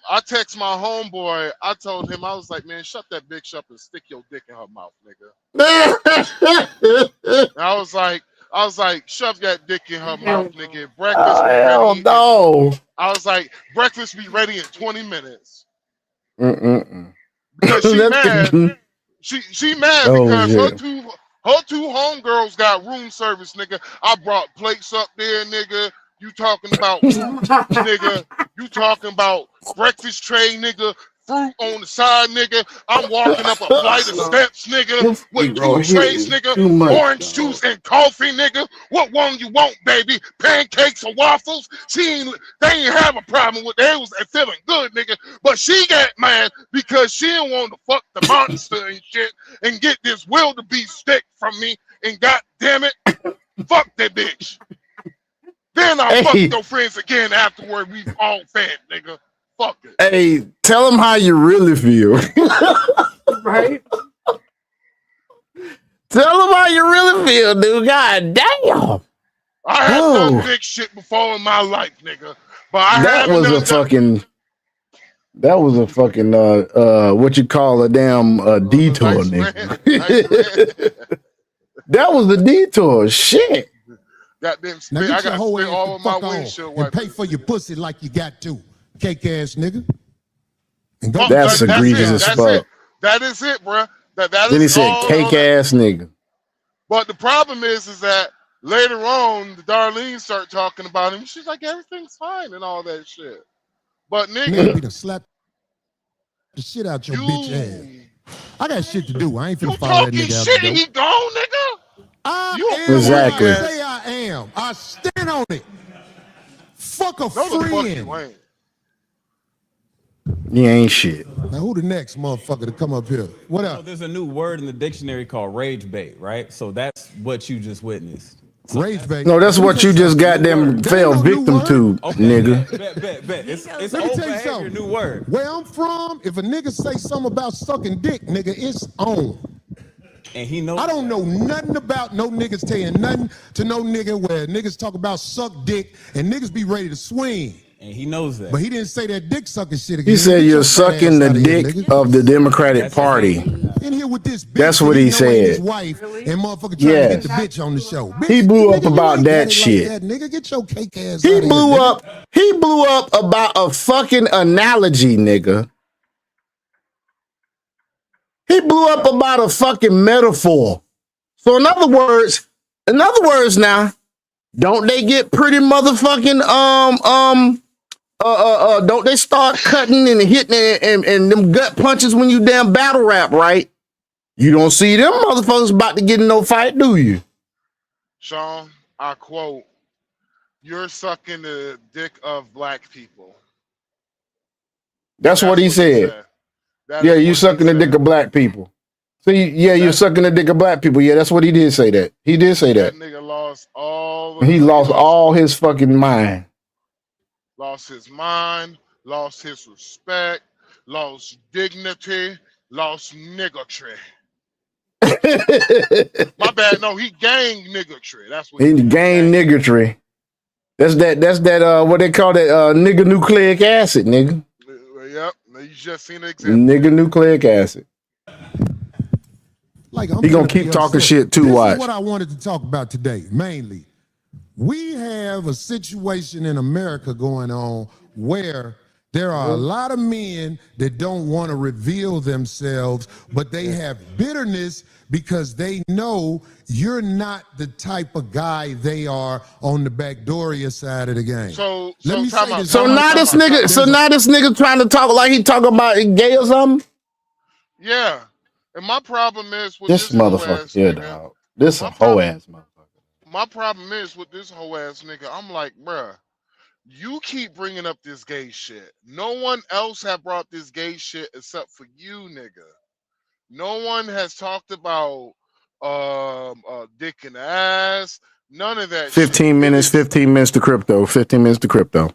I text my homeboy. I told him, I was like, man, shut that bitch up and stick your dick in her mouth, nigga. And I was like, shove that dick in her mouth, nigga. Breakfast be ready. No. I was like, breakfast be ready in 20 minutes. Because she mad. She mad because her two homegirls got room service, nigga. I brought plates up there, nigga. You talking about nigga? You talking about breakfast tray, nigga? Fruit on the side, nigga. I'm walking up a flight of steps, nigga, with 2 trays, nigga. Orange juice and coffee, nigga. What one you want, baby? Pancakes or waffles? They ain't have a problem with it. They was feeling good, nigga. But she got mad because she didn't want to fuck the monster and shit and get this wildebeest stick from me. And god damn it, fuck that bitch. Then I'll fuck your friends again afterward. We all fed, nigga. Fuck it. Hey, tell them how you really feel. Right? Tell them how you really feel, dude. God damn. I have done big shit before in my life, nigga. But that was a fucking what you call a damn detour, nigga. That was the detour. Shit. Goddamn, Now I get your got whole spit ass all the of my fuck on windshield and pay wipers. for your pussy like you got to, cake ass nigga. And Fuck, That's egregious as that's fuck. it. That is it, bro. That Then he is said, all cake on it. ass nigga. But the problem is that later on, Darlene started talking about him. She's like, everything's fine and all that shit. But nigga, be to slap the shit out your bitch ass. I got shit to do. I ain't finna follow that talking nigga out shit the and door. he gone, nigga. I You am Exactly. what I say I am. I stand on it. Fuck a No, the fuck friend. you ain't. You ain't shit. Now who the next motherfucker to come up here? What up? There's a new word in the dictionary called rage bait, right? So that's what you just witnessed. Rage bait. No, that's what you just goddamn fell victim to, nigga. Bet. It's Let old me tell you behavior, something. new word. Where I'm from, if a nigga say something about sucking dick, nigga, it's on. And he knows I don't know nothing about no niggas saying nothing to no nigga where niggas talk about suck dick and niggas be ready to swing. And he knows that. But he didn't say that dick sucking shit again. He said you're sucking the dick of the Democratic Party. In here with this bitch. That's what he said. His wife and motherfucker trying to get the bitch on the show. Bitch, He blew up nigga, you about ain't that got it shit. Like that, nigga, get your cake ass He out of blew here, up. He blew up about a fucking analogy, nigga. He blew up about a fucking metaphor. So in other words now, don't they get pretty motherfucking don't they start cutting and hitting and them gut punches when you damn battle rap, right? You don't see them motherfuckers about to get in no fight, do you? Sean, I quote, "You're sucking the dick of black people." That's what he said. Yeah, you sucking the dick of black people. See, yeah, you're sucking the dick of black people. Yeah, that's what he did say that. He did say that. That nigga lost all. He lost all his fucking mind. Lost his mind, lost his respect, lost dignity, lost niggatry. My bad. No, he gained niggatry. That's what he gained niggatry. That's that what they call that nigga nucleic acid, nigga. Yep. You just seen the example. Nigga nucleic acid. Like he gonna keep talking shit too. This Watch. is what I wanted to talk about today, mainly. We have a situation in America going on where There are a lot of men that don't want to reveal themselves, but they have bitterness because they know you're not the type of guy they are on the backdooria side of the game. So Let me time say out, this. So now this nigga trying to talk like he talk about gay or something. Yeah, and my problem is with This this hoe motherfucker ass here, nigga. dog. This a hoe ass motherfucker. My problem is with this hoe ass nigga. I'm like, bruh, you keep bringing up this gay shit. No one else have brought this gay shit except for you, nigga. No one has talked about dick and ass. None of that 15 shit. minutes, 15 minutes to crypto. 15 minutes to crypto.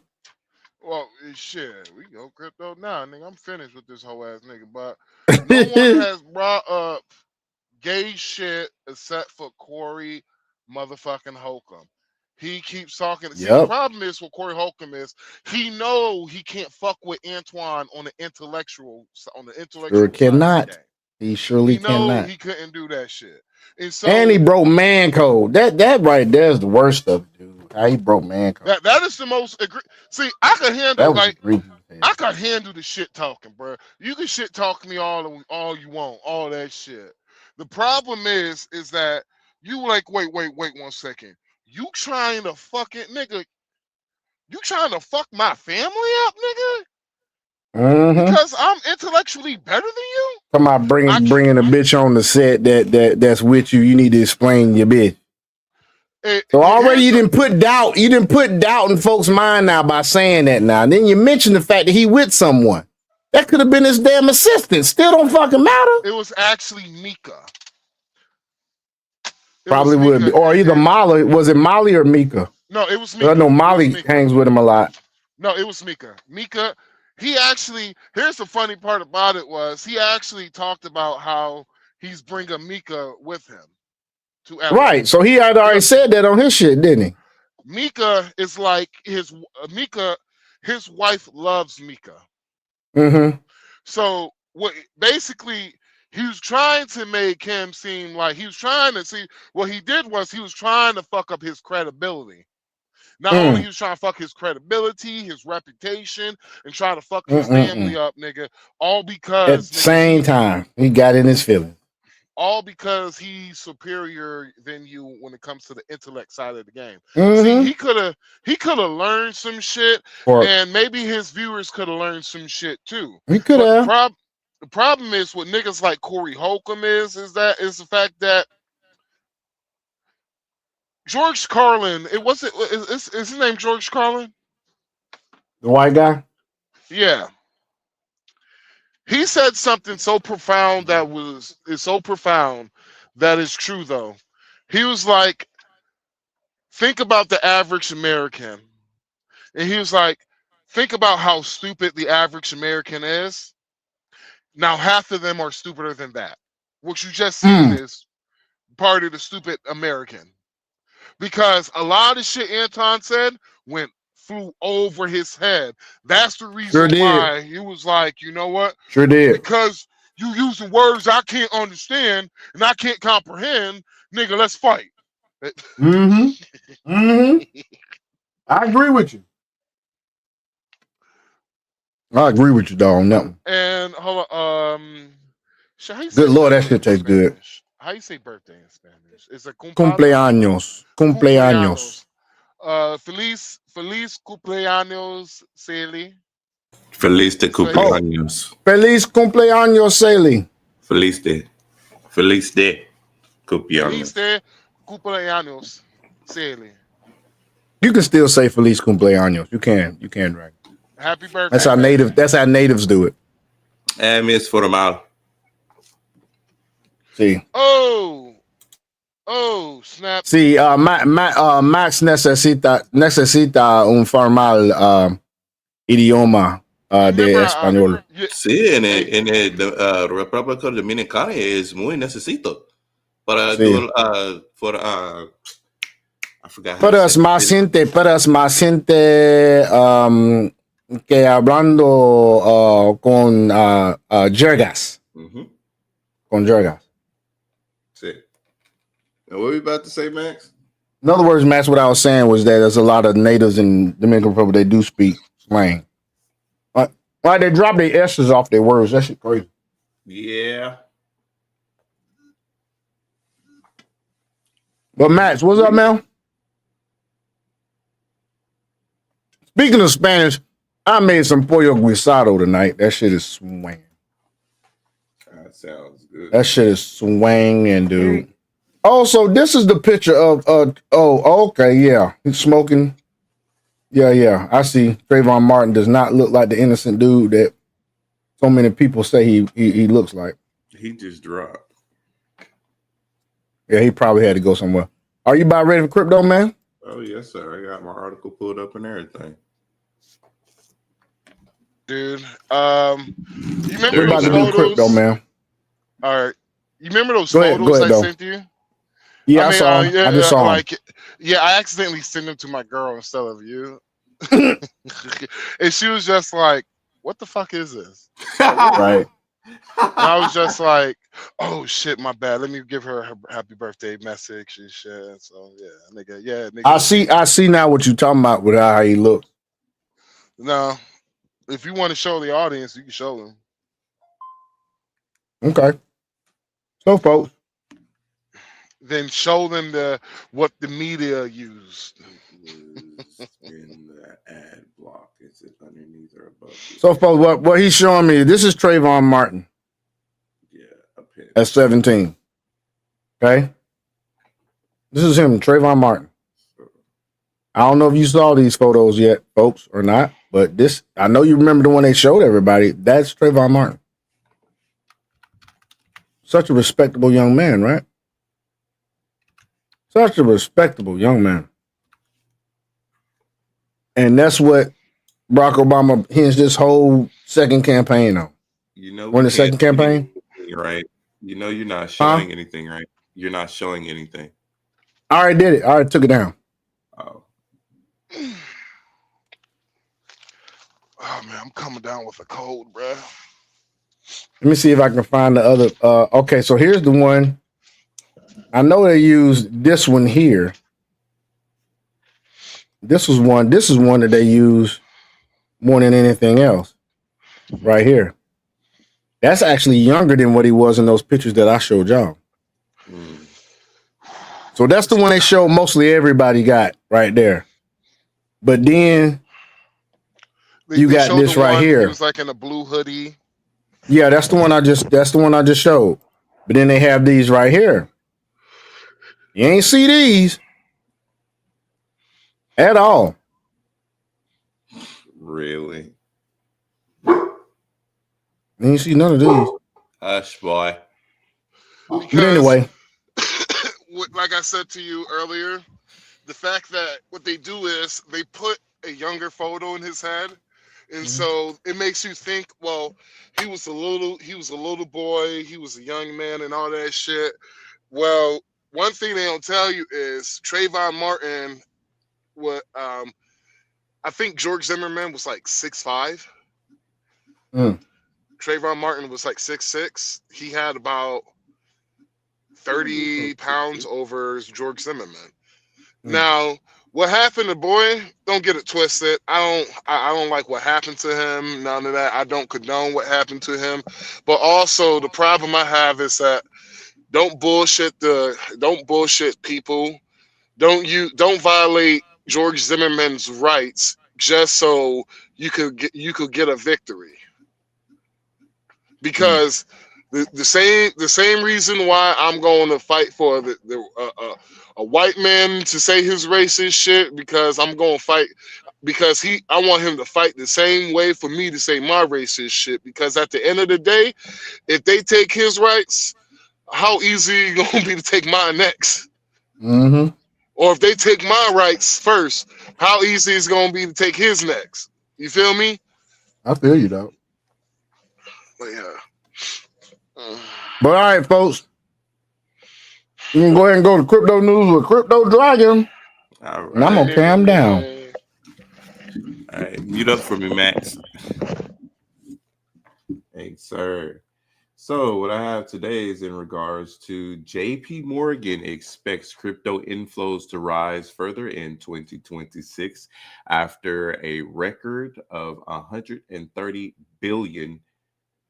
Well, shit, we go crypto now, nigga. I'm finished with this whole ass nigga, but no one has brought up gay shit except for Corey motherfucking Holcomb. He keeps talking. See, the problem is with Corey Holcomb is he know he can't fuck with Antoine on the intellectual Sure cannot. side. He surely He know cannot. he couldn't do that shit. And so And he broke man code. That right there is the worst of it, dude. How he broke man code. that is the most. See, I could handle I could handle the shit talking, bro. You can shit talk me all you want, all that shit. The problem is that you like wait 1 second. You trying to fucking nigga? You trying to fuck my family up, nigga? Because I'm intellectually better than you? Come on, bringing a bitch on the set that's with you. You need to explain your bitch. So already you didn't put doubt. You didn't put doubt in folks' mind now by saying that now. And then you mentioned the fact that he with someone. That could have been his damn assistant. Still don't fucking matter. It was actually Mika. Probably would be. Or either Molly. Was it Molly or Mika? No, it was Mika. I know Molly hangs with him a lot. No, it was Mika. Mika, he actually, here's the funny part about it was he actually talked about how he's bringing Mika with him to LA. Right. So he had already said that on his shit, didn't he? Mika is like his wife loves Mika. So what basically he was trying to make him seem like he was trying to see what he did was he was trying to fuck up his credibility. Not only he was trying to fuck his credibility, his reputation, and trying to fuck his family up, nigga. All because at the same time he got in his feelings. All because he's superior than you when it comes to the intellect side of the game. See, he could have learned some shit, and maybe his viewers could have learned some shit too. He could have. The problem is with niggas like Corey Holcomb is the fact that George Carlin, is his name George Carlin? The white guy? Yeah. He said something so profound that is true though. He was like, think about the average American. And he was like, think about how stupid the average American is. Now half of them are stupider than that. What you just seen is part of the stupid American. Because a lot of shit Anton said flew over his head. That's the reason why he was like, you know what? Sure did. Because you using words I can't understand and I can't comprehend, nigga, let's fight. I agree with you. I agree with you, dog, on that one. And hold on, good Lord, that shit tastes good. How you say birthday in Spanish? It's a cumpleaños. Feliz cumpleaños, Sally. Feliz de cumpleaños. Feliz cumpleaños, Sally. Feliz de cumpleaños. Feliz de cumpleaños, Sally. You can still say Feliz cumpleaños. You can, right? Happy birthday. That's how natives do it. Es formal. See. Oh, snap. Sí, Max necesita un formal idioma de español. Sí, en el República Dominicana es muy necesito para I forgot. Pero es más gente que hablando con jergas. Con jergas. Sí. Now, what were you about to say, Max? In other words, Max, what I was saying was that there's a lot of natives in Dominican Republic that do speak slang. Like they drop their S's off their words. That shit crazy. Yeah. But Max, what's up, man? Speaking of Spanish, I made some pollo guisado tonight. That shit is swinging. That sounds good. That shit is swinging, dude. Also, this is the picture of okay, yeah. He's smoking. Yeah. I see. Trayvon Martin does not look like the innocent dude that so many people say he looks like. He just dropped. Yeah, he probably had to go somewhere. Are you about ready for crypto, man? Oh, yes, sir. I got my article pulled up and everything. Dude, you remember We're about those to do photos? crypto, man. All right. You remember those Go ahead, photos I though. sent you? Yeah, I saw him. I just saw him. Yeah, I accidentally sent them to my girl instead of you. And she was just like, what the fuck is this? Right. And I was just like, oh shit, my bad. Let me give her her happy birthday message and shit. So yeah, nigga. I see now what you talking about with how he looks. No, if you want to show the audience, you can show them. Okay. So, folks. Then show them what the media used. In the ad block, is it underneath or above? So, folks, what he's showing me, this is Trayvon Martin. Yeah, at 17. Okay? This is him, Trayvon Martin. I don't know if you saw these photos yet, folks, or not, but this, I know you remember the one they showed everybody. That's Trayvon Martin. Such a respectable young man, right? Such a respectable young man. And that's what Barack Obama hinged this whole second campaign on. You know, when the second campaign, right? You know, you're not showing anything, right? You're not showing anything. I already did it. I already took it down. Oh. Oh man, I'm coming down with a cold, bro. Let me see if I can find the other. Okay, so here's the one. I know they used this one here. This is one that they use more than anything else. Right here. That's actually younger than what he was in those pictures that I showed y'all. So that's the one they showed mostly everybody got right there. But then you got this right here. He was like in a blue hoodie. Yeah, that's the one I just showed. But then they have these right here. You ain't see these at all. Really? You ain't see none of these. Hush, boy. But anyway. Like I said to you earlier, the fact that what they do is they put a younger photo in his head. And so it makes you think, well, he was a little boy, he was a young man and all that shit. Well, one thing they don't tell you is Trayvon Martin, I think George Zimmerman was like 6'5". Trayvon Martin was like 6'6". He had about 30 pounds over George Zimmerman. Now, what happened to boy? Don't get it twisted. I don't like what happened to him. None of that. I don't condone what happened to him. But also, the problem I have is that don't bullshit people. Don't violate George Zimmerman's rights just so you could get a victory. Because the same reason why I'm going to fight for a white man to say his racist shit, because I'm going to fight because I want him to fight the same way for me to say my racist shit. Because at the end of the day, if they take his rights, how easy is it going to be to take mine next? Mm-hmm. Or if they take my rights first, how easy is it going to be to take his next? You feel me? I feel you, though. But yeah. But all right, folks. You can go ahead and go to crypto news with Crypto Dragon. All right. And I'm going to calm down. All right. Mute up for me, Max. Hey, sir. So what I have today is in regards to JP Morgan expects crypto inflows to rise further in 2026 after a record of $130 billion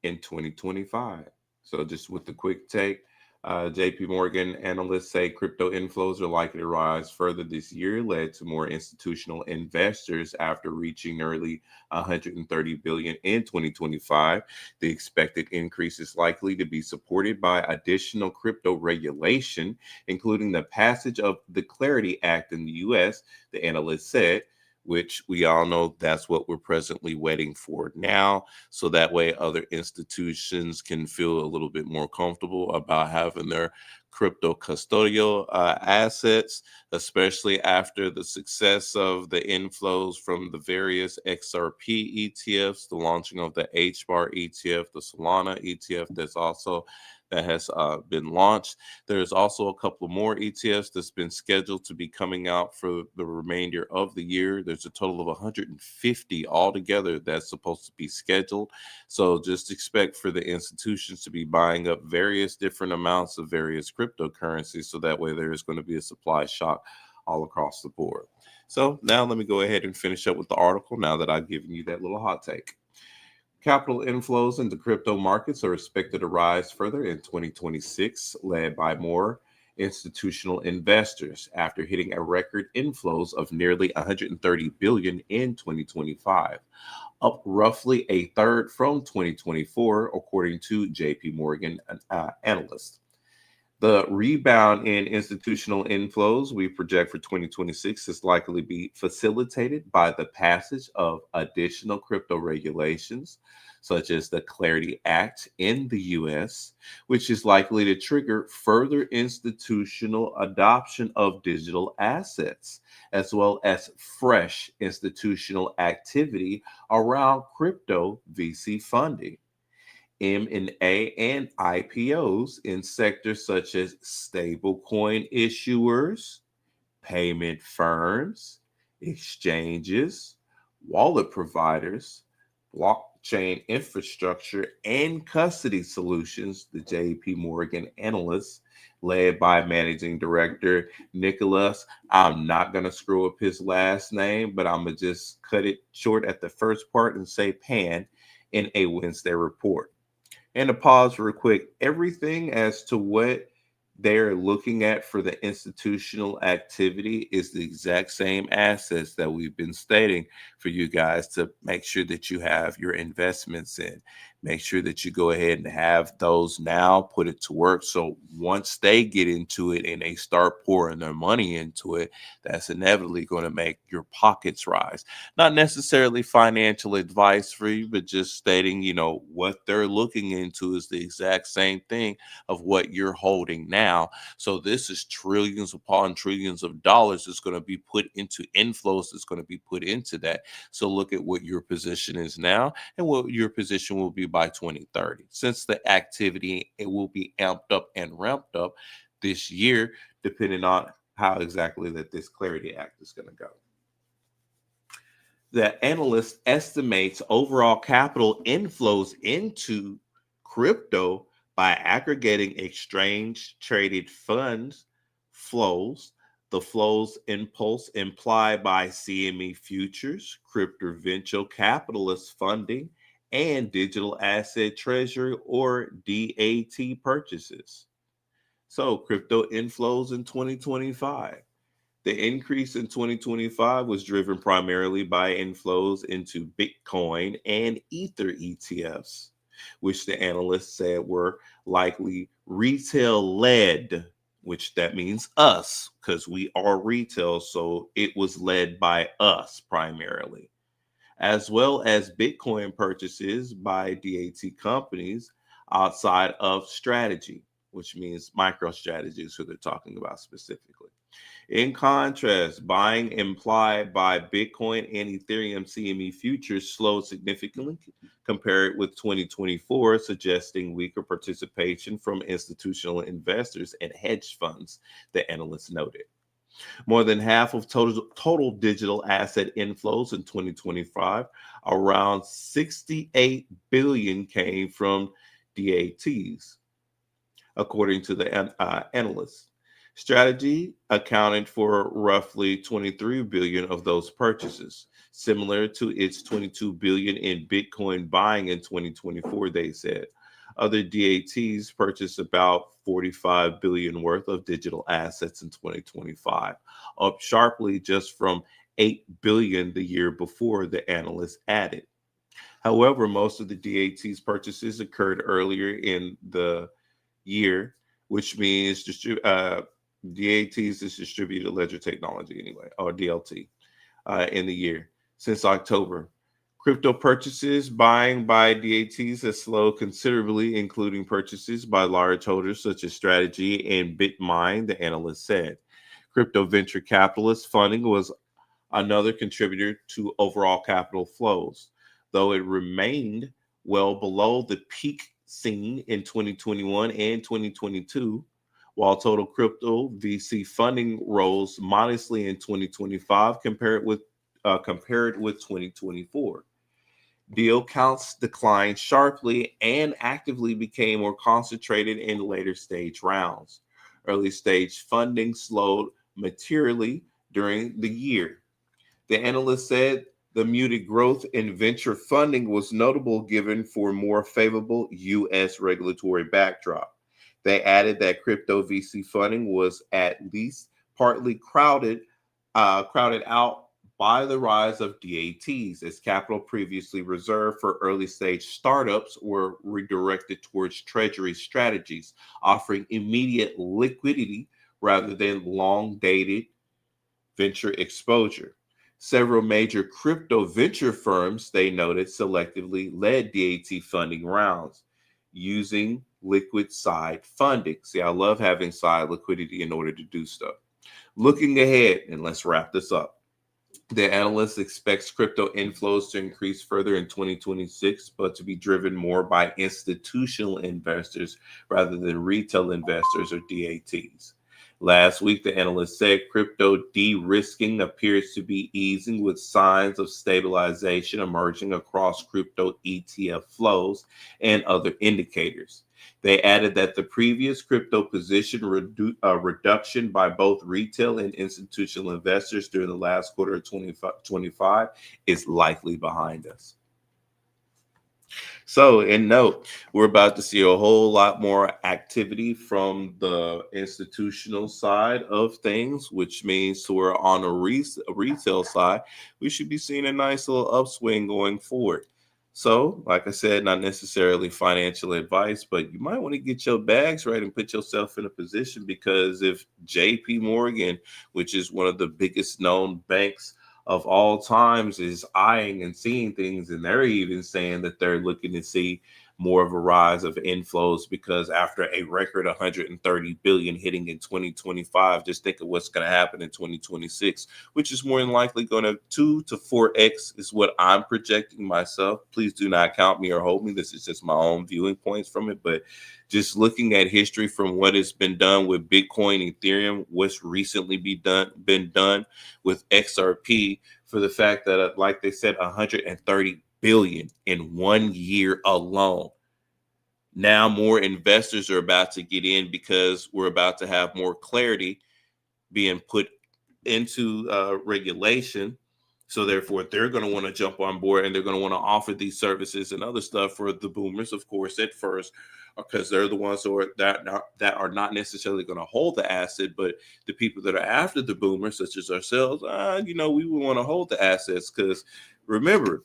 in 2025. So just with the quick take, JP Morgan analysts say crypto inflows are likely to rise further this year, led to more institutional investors after reaching nearly 130 billion in 2025. The expected increase is likely to be supported by additional crypto regulation, including the passage of the Clarity Act in the US, the analyst said, which we all know that's what we're presently waiting for now. So that way other institutions can feel a little bit more comfortable about having their crypto custodial assets, especially after the success of the inflows from the various XRP ETFs, the launching of the HBAR ETF, the Solana ETF that has been launched. There's also a couple more ETFs that's been scheduled to be coming out for the remainder of the year. There's a total of 150 altogether that's supposed to be scheduled. So just expect for the institutions to be buying up various different amounts of various cryptocurrencies. So that way there is going to be a supply shock all across the board. So now let me go ahead and finish up with the article now that I've given you that little hot take. Capital inflows into crypto markets are expected to rise further in 2026, led by more institutional investors after hitting a record inflows of nearly 130 billion in 2025, up roughly a third from 2024, according to JP Morgan analyst. The rebound in institutional inflows we project for 2026 is likely to be facilitated by the passage of additional crypto regulations, such as the Clarity Act in the US, which is likely to trigger further institutional adoption of digital assets, as well as fresh institutional activity around crypto VC funding. M&A and IPOs in sectors such as stablecoin issuers, payment firms, exchanges, wallet providers, blockchain infrastructure, and custody solutions, the JP Morgan analyst, led by managing director Nicholas. I'm not going to screw up his last name, but I'm going to just cut it short at the first part and say Pan in a Wednesday report. And to pause real quick, everything as to what they're looking at for the institutional activity is the exact same assets that we've been stating for you guys to make sure that you have your investments in. Make sure that you go ahead and have those now, put it to work. So once they get into it and they start pouring their money into it, that's inevitably going to make your pockets rise. Not necessarily financial advice for you, but just stating, what they're looking into is the exact same thing of what you're holding now. So this is trillions upon trillions of dollars that's going to be put into inflows that's going to be put into that. So look at what your position is now and what your position will be by 2030. Since the activity, it will be amped up and ramped up this year, depending on how exactly that this Clarity Act is going to go. The analyst estimates overall capital inflows into crypto by aggregating exchange traded funds flows, the flows impulse implied by CME futures, crypto venture capitalist funding, and digital asset treasury or DAT purchases. So crypto inflows in 2025. The increase in 2025 was driven primarily by inflows into Bitcoin and Ether ETFs, which the analysts said were likely retail led, which that means us, because we are retail. So it was led by us primarily, as well as Bitcoin purchases by DAT companies outside of strategy, which means MicroStrategy is who they're talking about specifically. In contrast, buying implied by Bitcoin and Ethereum CME futures slowed significantly compared with 2024, suggesting weaker participation from institutional investors and hedge funds, the analysts noted. More than half of total digital asset inflows in 2025, around 68 billion, came from DATs, according to the analysts. Strategy accounted for roughly 23 billion of those purchases, similar to its 22 billion in Bitcoin buying in 2024, they said. Other DATs purchased about 45 billion worth of digital assets in 2025, up sharply just from 8 billion the year before, the analysts added. However, most of the DAT's purchases occurred earlier in the year, which means DATs is distributed ledger technology anyway, or DLT, in the year. Since October, crypto purchases buying by DATs has slowed considerably, including purchases by large holders such as Strategy and BitMine, the analyst said. Crypto venture capitalist funding was another contributor to overall capital flows, though it remained well below the peak seen in 2021 and 2022, while total crypto VC funding rose modestly in 2025 compared with 2024. Deal counts declined sharply and actively became more concentrated in later stage rounds. Early stage funding slowed materially during the year. The analyst said the muted growth in venture funding was notable given for more favorable U.S. regulatory backdrop. They added that crypto VC funding was at least partly crowded out by the rise of DATs, as capital previously reserved for early stage startups were redirected towards treasury strategies, offering immediate liquidity rather than long dated venture exposure. Several major crypto venture firms, they noted, selectively led DAT funding rounds using liquid side funding. See, I love having side liquidity in order to do stuff. Looking ahead, and let's wrap this up. The analyst expects crypto inflows to increase further in 2026, but to be driven more by institutional investors rather than retail investors or DATs. Last week, the analyst said crypto de-risking appears to be easing with signs of stabilization emerging across crypto ETF flows and other indicators. They added that the previous crypto position reduction by both retail and institutional investors during the last quarter of 2025 is likely behind us. So, in note, we're about to see a whole lot more activity from the institutional side of things, which means we're on a retail side. We should be seeing a nice little upswing going forward. So, like I said, not necessarily financial advice, but you might want to get your bags right and put yourself in a position, because if JP Morgan, which is one of the biggest known banks of all times, is eyeing and seeing things, and they're even saying that they're looking to see more of a rise of inflows, because after a record 130 billion hitting in 2025, just think of what's going to happen in 2026, which is more than likely going to 2 to 4x is what I'm projecting myself. Please do not count me or hold me. This is just my own viewing points from it, but just looking at history from what has been done with Bitcoin, Ethereum, what's recently been done with XRP, for the fact that, like they said, 130 billion in 1 year alone. Now more investors are about to get in because we're about to have more clarity being put into regulation. So therefore, they're going to want to jump on board, and they're going to want to offer these services and other stuff for the boomers, of course, at first, because they're the ones that are not necessarily going to hold the asset, but the people that are after the boomers, such as ourselves, we would want to hold the assets, because remember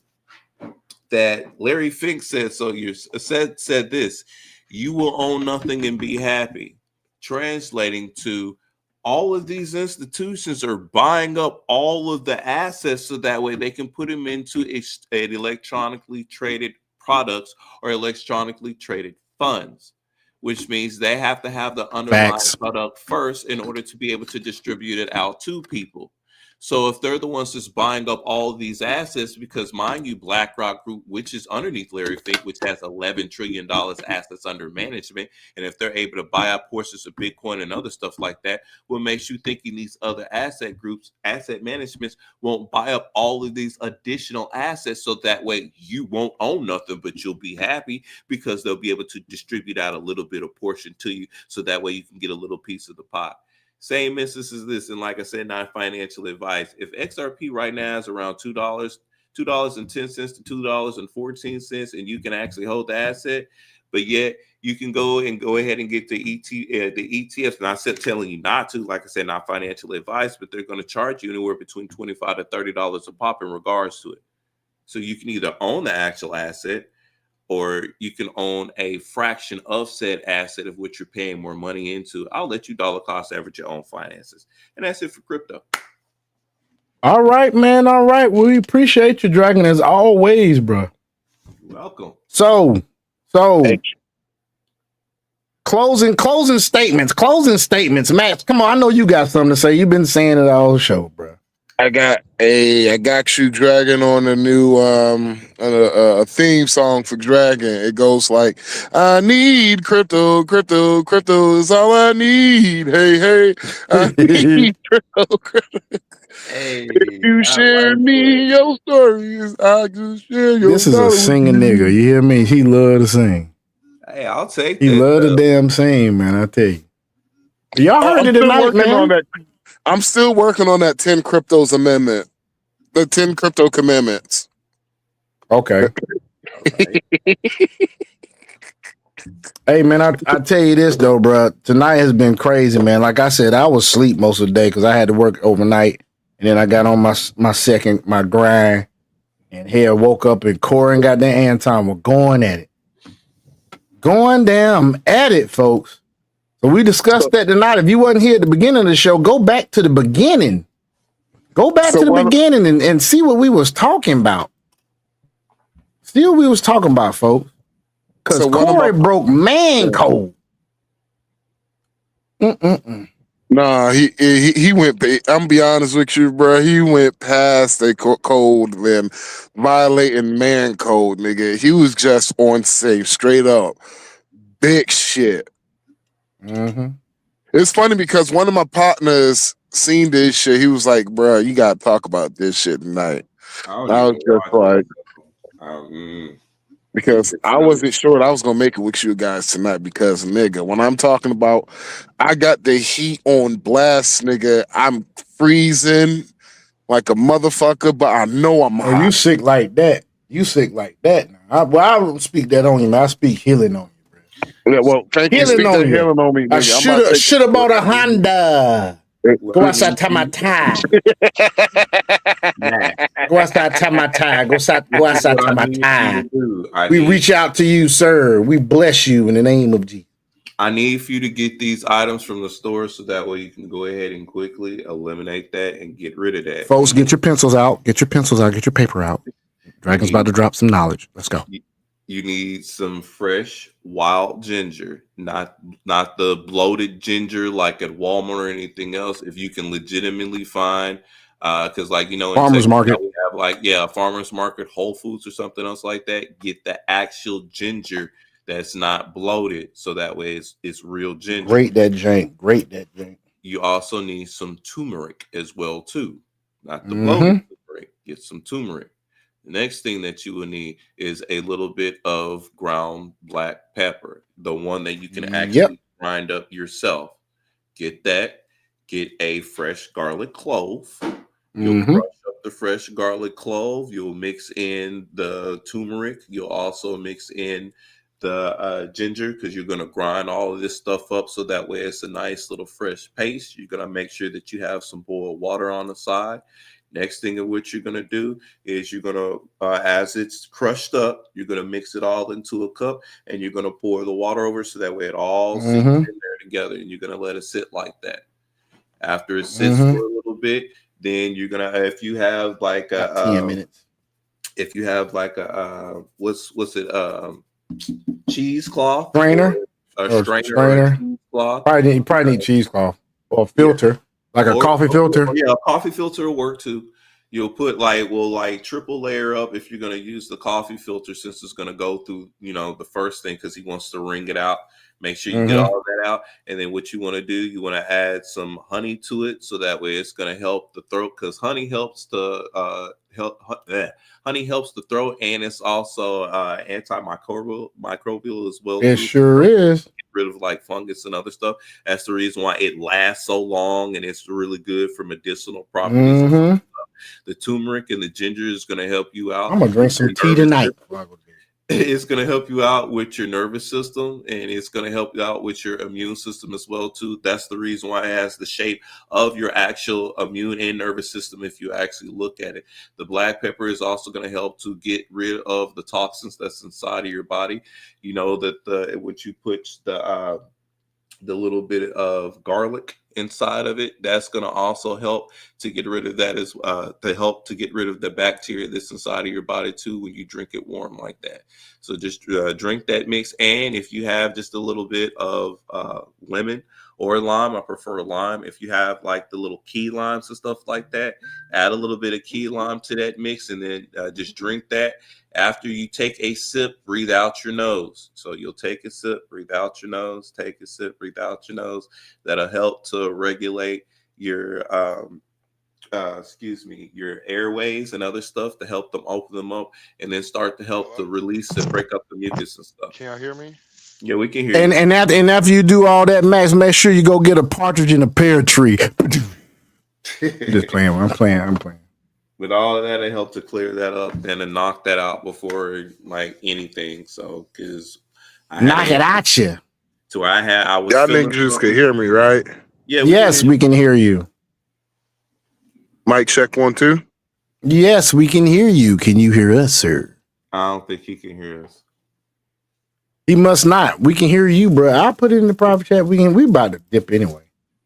that Larry Fink said said this: "You will own nothing and be happy." Translating to, all of these institutions are buying up all of the assets so that way they can put them into an electronically traded products or electronically traded funds, which means they have to have the underlying product first in order to be able to distribute it out to people. So if they're the ones that's buying up all of these assets, because mind you, BlackRock Group, which is underneath Larry Fink, which has $11 trillion assets under management, and if they're able to buy up portions of Bitcoin and other stuff like that, what makes you thinking these other asset groups, asset managements, won't buy up all of these additional assets, so that way you won't own nothing, but you'll be happy, because they'll be able to distribute out a little bit of portion to you, so that way you can get a little piece of the pie. Same instance as this, and like I said, not financial advice. If XRP right now is around $2.10 to $2.14, and you can actually hold the asset, but yet you can go ahead and get the ETFs. And I said telling you not to, like I said, not financial advice, but they're going to charge you anywhere between $25 to $30 a pop in regards to it. So you can either own the actual asset, or you can own a fraction of said asset of which you're paying more money into. I'll let you dollar cost average your own finances. And that's it for crypto. All right, man. All right. Well, we appreciate you, Dragon, as always, bro. You're welcome. So closing statements. Max, come on. I know you got something to say. You've been saying it all show, bro. I got you, Dragon, on a new a theme song for Dragon. It goes like, I need crypto is all I need. Hey, I need crypto. Hey, if you share me your stories, I just share your This is a singing nigga. You hear me? He love to sing. Hey, I'll take He that. love to damn sing, man. I tell you. Y'all heard it tonight, man. I'm still working on that 10 cryptos amendment. The 10 crypto commandments. Okay. Hey, man, I tell you this, though, bro. Tonight has been crazy, man. Like I said, I was asleep most of the day because I had to work overnight. And then I got on my grind. And hell, woke up and Corey and goddamn Anton were going at it. Going down at it, folks. So we discussed that tonight. If you wasn't here at the beginning of the show, go back to the beginning. Go back to the beginning and see what we was talking about. See what we was talking about, folks. Because Corey broke man code. Nah, he went. I'm gonna be honest with you, bro. He went past the code, man, violating man code, nigga. He was just on safe, straight up, big shit. Mm-hmm. It's funny because one of my partners seen this shit. He was like, bro, you gotta talk about this shit tonight. I was just like, because I wasn't sure that I was gonna make it with you guys tonight. Because nigga, when I'm talking about, I got the heat on blast, nigga. I'm freezing like a motherfucker, but I know I'm hot. You sick like that? You sick like that? Now. I don't speak that on you, man. I speak healing on you. Yeah, well, thank you. Speak to healing on me, nigga. I should have bought a Honda. Go outside to my tie. Go outside to my tie. Go outside to my tie. We reach out to you, sir. We bless you in the name of Jesus. I need for you to get these items from the store so that way you can go ahead and quickly eliminate that and get rid of that. Folks, get your pencils out. Get your pencils out. Get your paper out. Dragon's about to drop some knowledge. Let's go. You need some fresh wild ginger, not the bloated ginger like at Walmart or anything else. If you can legitimately find, because like in farmers market, we have farmers market, Whole Foods or something else like that. Get the actual ginger that's not bloated, so that way it's real ginger. Great that jank. You also need some turmeric as well too, not the bloated turmeric. Get some turmeric. The next thing that you will need is a little bit of ground black pepper, the one that you can actually grind up yourself. Get that. Get a fresh garlic clove. You'll crush up the fresh garlic clove. You'll mix in the turmeric. You'll also mix in the ginger because you're going to grind all of this stuff up so that way it's a nice little fresh paste. You're going to make sure that you have some boiled water on the side. Next thing of what you're going to do is you're going to, as it's crushed up, you're going to mix it all into a cup and you're going to pour the water over so that way it all sits in there together, and you're going to let it sit like that. After it sits for a little bit, then you're going to, if you have like a 10 minutes, if you have like a, cheesecloth strainer, strainer. Cheesecloth. Probably need cheesecloth or filter. Like a coffee filter? Yeah, a coffee filter will work too. You'll put triple layer up if you're going to use the coffee filter, since it's going to go through, the first thing because he wants to wring it out. Make sure you get all of that out. And then what you want to do, you want to add some honey to it so that way it's going to help the throat, because honey helps honey helps the throat, and it's also antimicrobial as well. It sure is. Get rid of like fungus and other stuff. That's the reason why it lasts so long, and it's really good for medicinal properties. Mm-hmm. The turmeric and the ginger is going to help you out. I'm gonna drink some tea tonight. It's going to help you out with your nervous system, and it's going to help you out with your immune system as well too. That's the reason why it has the shape of your actual immune and nervous system if you actually look at it. The black pepper is also going to help to get rid of the toxins that's inside of your body. You know that when you put the little bit of garlic inside of it, that's going to also help to get rid of that, as to help to get rid of the bacteria that's inside of your body too when you drink it warm like that. So just drink that mix, and if you have just a little bit of lemon or lime, I prefer lime. If you have like the little key limes and stuff like that, add a little bit of key lime to that mix, and then just drink that. After you take a sip, breathe out your nose. So you'll take a sip, breathe out your nose, take a sip, breathe out your nose. That'll help to regulate your your airways and other stuff, to help them open them up, and then start to help to release and break up the mucus and stuff. Can y'all hear me? Yeah, we can hear and, you. And after you do all that, Max, make sure you go get a partridge in a pear tree. Just playing. I'm playing. With all of that, it helped to clear that up and to knock that out before like anything. So, because knock it at you. To where I was. Y'all niggas can hear me, right? Yeah. We can hear you. Mic check 1 2. Yes, we can hear you. Can you hear us, sir? I don't think he can hear us. He must not. We can hear you, bro. I'll put it in the private chat. We about to dip anyway.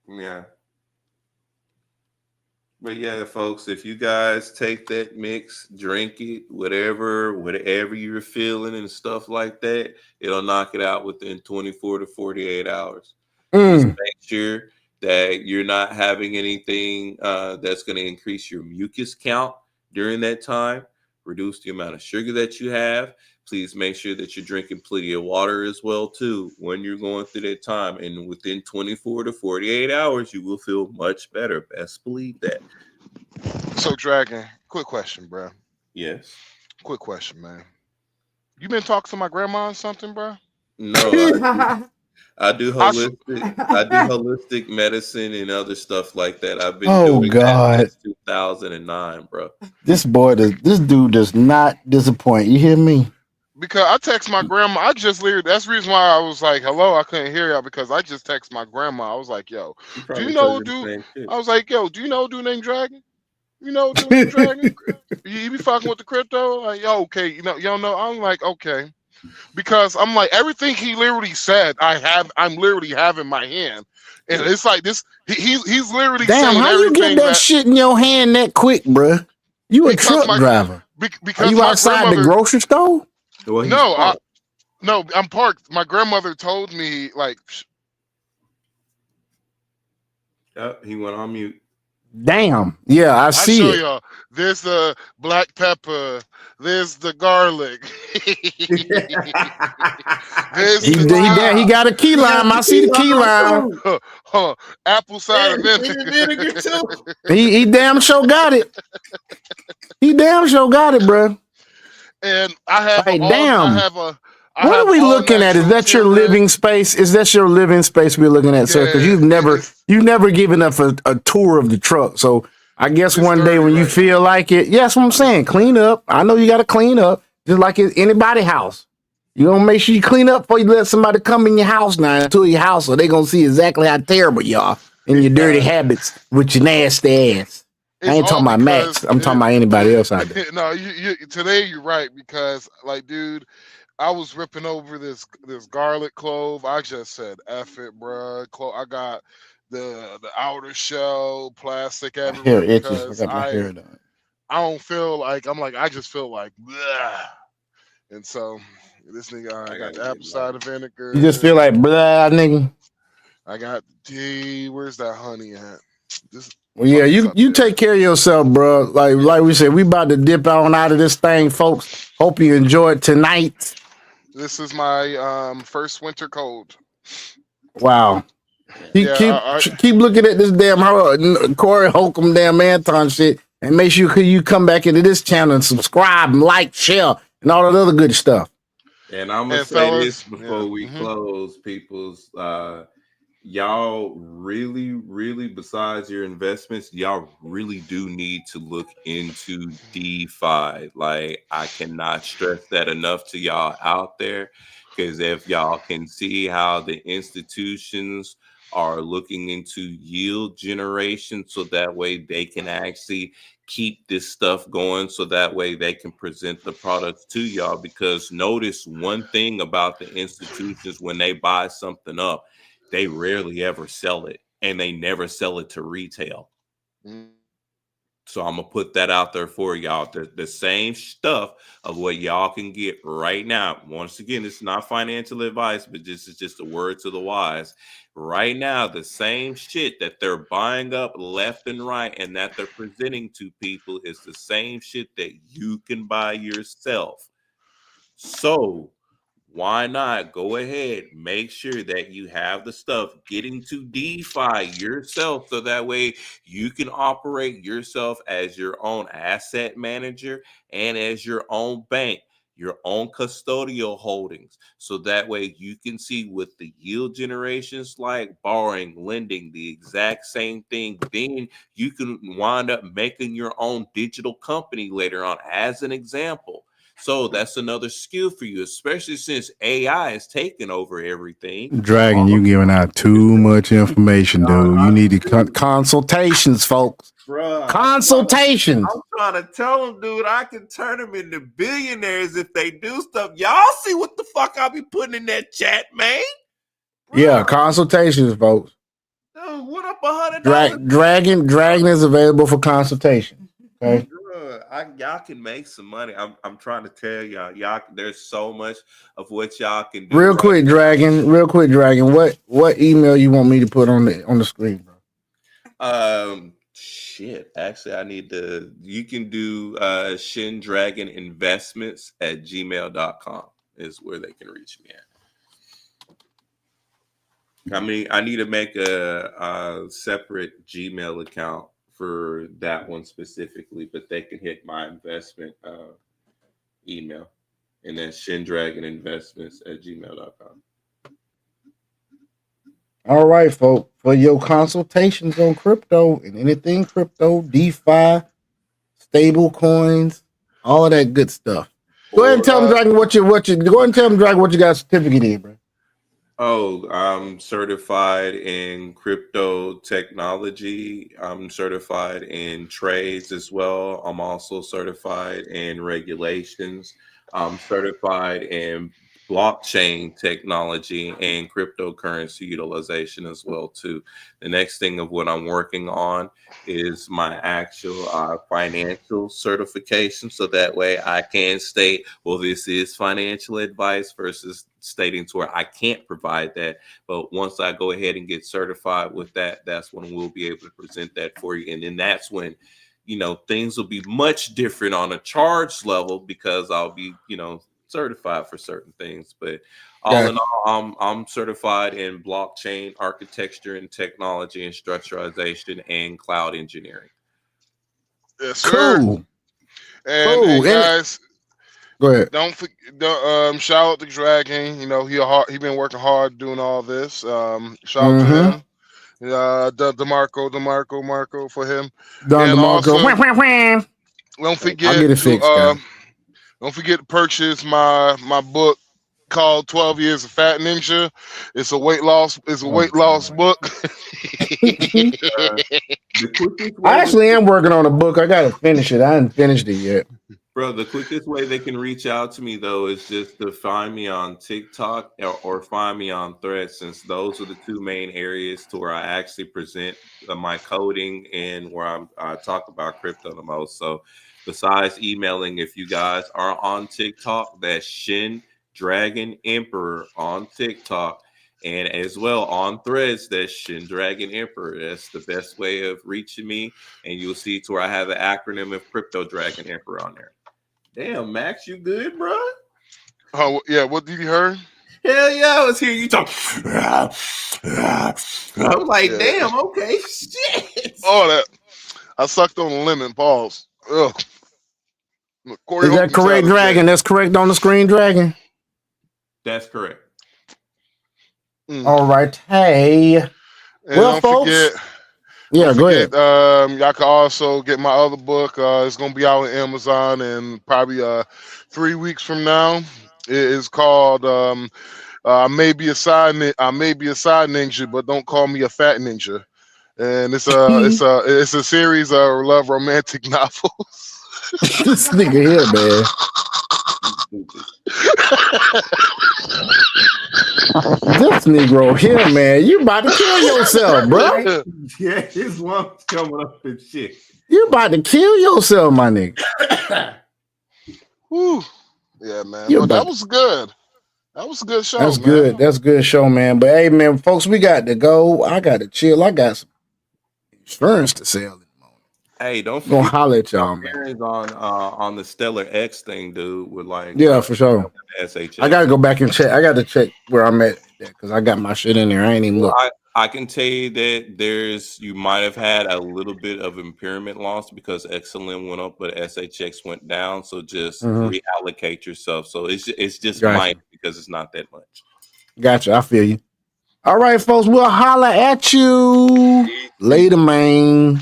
Yeah. But yeah, folks, if you guys take that mix, drink it, whatever you're feeling and stuff like that, it'll knock it out within 24 to 48 hours. Just make sure that you're not having anything that's going to increase your mucus count during that time. Reduce the amount of sugar that you have. Please make sure that you're drinking plenty of water as well, too, when you're going through that time. And within 24 to 48 hours, you will feel much better. Best believe that. So, Dragon, quick question, bro. Yes. Quick question, man. You been talking to my grandma or something, bro? No, I do holistic medicine and other stuff like that. I've been doing that since 2009, bro. This dude does not disappoint. You hear me? Because I text my grandma. I just literally, that's the reason why I was like, hello, I couldn't hear y'all, because I just text my grandma. I was like, yo, do you know dude? I was like, yo, do you know a dude named Dragon? You know dude named Dragon? You be fucking with the crypto? Like, yo, okay, you don't know. I'm like, okay. Because I'm like, everything he literally said, I'm literally have in my hand. And it's like this, he's literally saying how you get that shit in your hand that quick, bruh? You a truck driver. Because are you outside the grocery store? No, I'm parked. My grandmother told me, like, he went on mute. Damn. Yeah, I see show it. y'all. There's the black pepper. There's the garlic. He got a key lime. I see the key lime. Apple cider vinegar too. He damn sure got it. Bro. And I have what are we looking at? Is that your living space? Is that your living space we're looking at, sir? Because you've never given us a tour of the truck. So I guess one day when you feel like it, that's what I'm saying. Clean up. I know you got to clean up, just like it's anybody's house. You gonna make sure you clean up before you let somebody come in your house now, to your house, so they gonna see exactly how terrible you are and your dirty habits with your nasty ass. I ain't talking about Max. I'm talking about anybody else out there. No, today you're right, because like, dude, I was ripping over this garlic clove. I just said, F it, bro. I got the outer shell plastic everywhere because I don't feel like, I just feel like bleh. And so this nigga, I got the apple cider vinegar. You just feel like blah, nigga. I got tea. Where's that honey at? Well, yeah, you take care of yourself, bro. Like we said, we about to dip on out of this thing, folks. Hope you enjoy it tonight. This is my first winter cold. Wow. Keep looking at this damn Corey Holcomb, damn Anton shit. And make sure you come back into this channel and subscribe and like, share, and all that other good stuff. And I'm gonna And say fellas, this before we close, people's. Y'all really, besides your investments, y'all really do need to look into DeFi. Like, I cannot stress that enough to y'all out there, because if y'all can see how the institutions are looking into yield generation, so that way they can actually keep this stuff going, so that way they can present the products to y'all. Because notice one thing about the institutions: when they buy something up, they rarely ever sell it, and they never sell it to retail. So I'm gonna put that out there for y'all. The same stuff of what y'all can get right now. Once again, it's not financial advice, but this is just a word to the wise. Right now, the same shit that they're buying up left and right and that they're presenting to people is the same shit that you can buy yourself. So why not go ahead, make sure that you have the stuff, get into DeFi yourself, so that way you can operate yourself as your own asset manager and as your own bank, your own custodial holdings. So that way you can see what the yield generations like, borrowing, lending, the exact same thing. Then you can wind up making your own digital company later on, as an example. So that's another skill for you, especially since AI is taking over everything. Dragon, you giving out too much information, dude. You need consultations, folks. Bruh, Consultations. I'm trying to tell them, dude, I can turn them into billionaires if they do stuff. Y'all see what the fuck I be putting in that chat, man? Bruh. Yeah, consultations, folks. Dude, what up $100? Dragon is available for consultation. Okay. Y'all can make some money. I'm trying to tell y'all there's so much of what y'all can do. Real quick, Dragon. What email you want me to put on the screen, bro? Shit. Actually, I need to. You can do shindragoninvestments@gmail.com is where they can reach me at. I mean, I need to make a separate Gmail account for that one specifically, but they can hit my investment email, and then shindragoninvestments@gmail.com. All right, folks. For your consultations on crypto and anything crypto, DeFi, stable coins, all of that good stuff. Go ahead and tell them, Dragon, what you go ahead and tell them, Dragon, what you got a certificate in, bro. Oh, I'm certified in crypto technology. I'm certified in trades as well. I'm also certified in regulations. I'm certified in blockchain technology and cryptocurrency utilization as well too. The next thing of what I'm working on is my actual financial certification, so that way I can state, well, this is financial advice, versus stating to where I can't provide that. But once I go ahead and get certified with that, that's when we'll be able to present that for you. And then that's when, things will be much different on a charge level, because I'll be, certified for certain things. But all in all, I'm certified in blockchain architecture and technology and structurization and cloud engineering. Yes, sir. Cool. And guys, go ahead. Don't shout out to Dragon. He been working hard doing all this. Shout out to him. DeMarco for him. DeMarco. Also, don't forget I'll get it fixed, guys. Don't forget to purchase my book called 12 Years of Fat Ninja. It's a weight loss book. I actually am working on a book. I gotta finish it. I haven't finished it yet. Bro, the quickest way they can reach out to me, though, is just to find me on TikTok or find me on Threads, since those are the two main areas to where I actually present my coding and where I talk about crypto the most. So besides emailing, if you guys are on TikTok, that's Shin Dragon Emperor on TikTok. And as well on Threads, that's Shin Dragon Emperor. That's the best way of reaching me. And you'll see to where I have the acronym of Crypto Dragon Emperor on there. Damn, Max, you good, bro? Oh, yeah. What did you hear? Hell yeah, I was hearing you talk. I was like, damn, okay, shit. All that. I sucked on a lemon. Pause. Ugh. Corey Is that Holcomb correct, challenge, Dragon? man. That's correct on the screen, Dragon. That's correct. All right. Hey. And Well, don't folks. forget. Yeah, Don't go ahead. forget, y'all can also get my other book. It's gonna be out on Amazon in probably 3 weeks from now. It is called I may be a side ninja, but don't call me a fat ninja. And it's a series of love romantic novels. This nigga here, man. This Negro here, man. You about to kill yourself, bro. Yeah, his lungs coming up and shit. You about to kill yourself, my nigga. Whew. Yeah, man. You But that about- was good. That was a good show. That's man. good. That's a good show, man. But hey, man, folks, we got to go. I got to chill. I got some insurance to sell. Hey, don't Gonna forget holler at y'all, man. on the Stellar X thing, dude. With like Yeah, for sure. SHS. I got to go back and check. I got to check where I'm at because I got my shit in there. I ain't even look. I can tell you that you might have had a little bit of impairment loss because XLM went up, but SHX went down. So just reallocate yourself. So it's just Gotcha. might because it's not that much. Gotcha. I feel you. All right, folks. We'll holler at you later, man.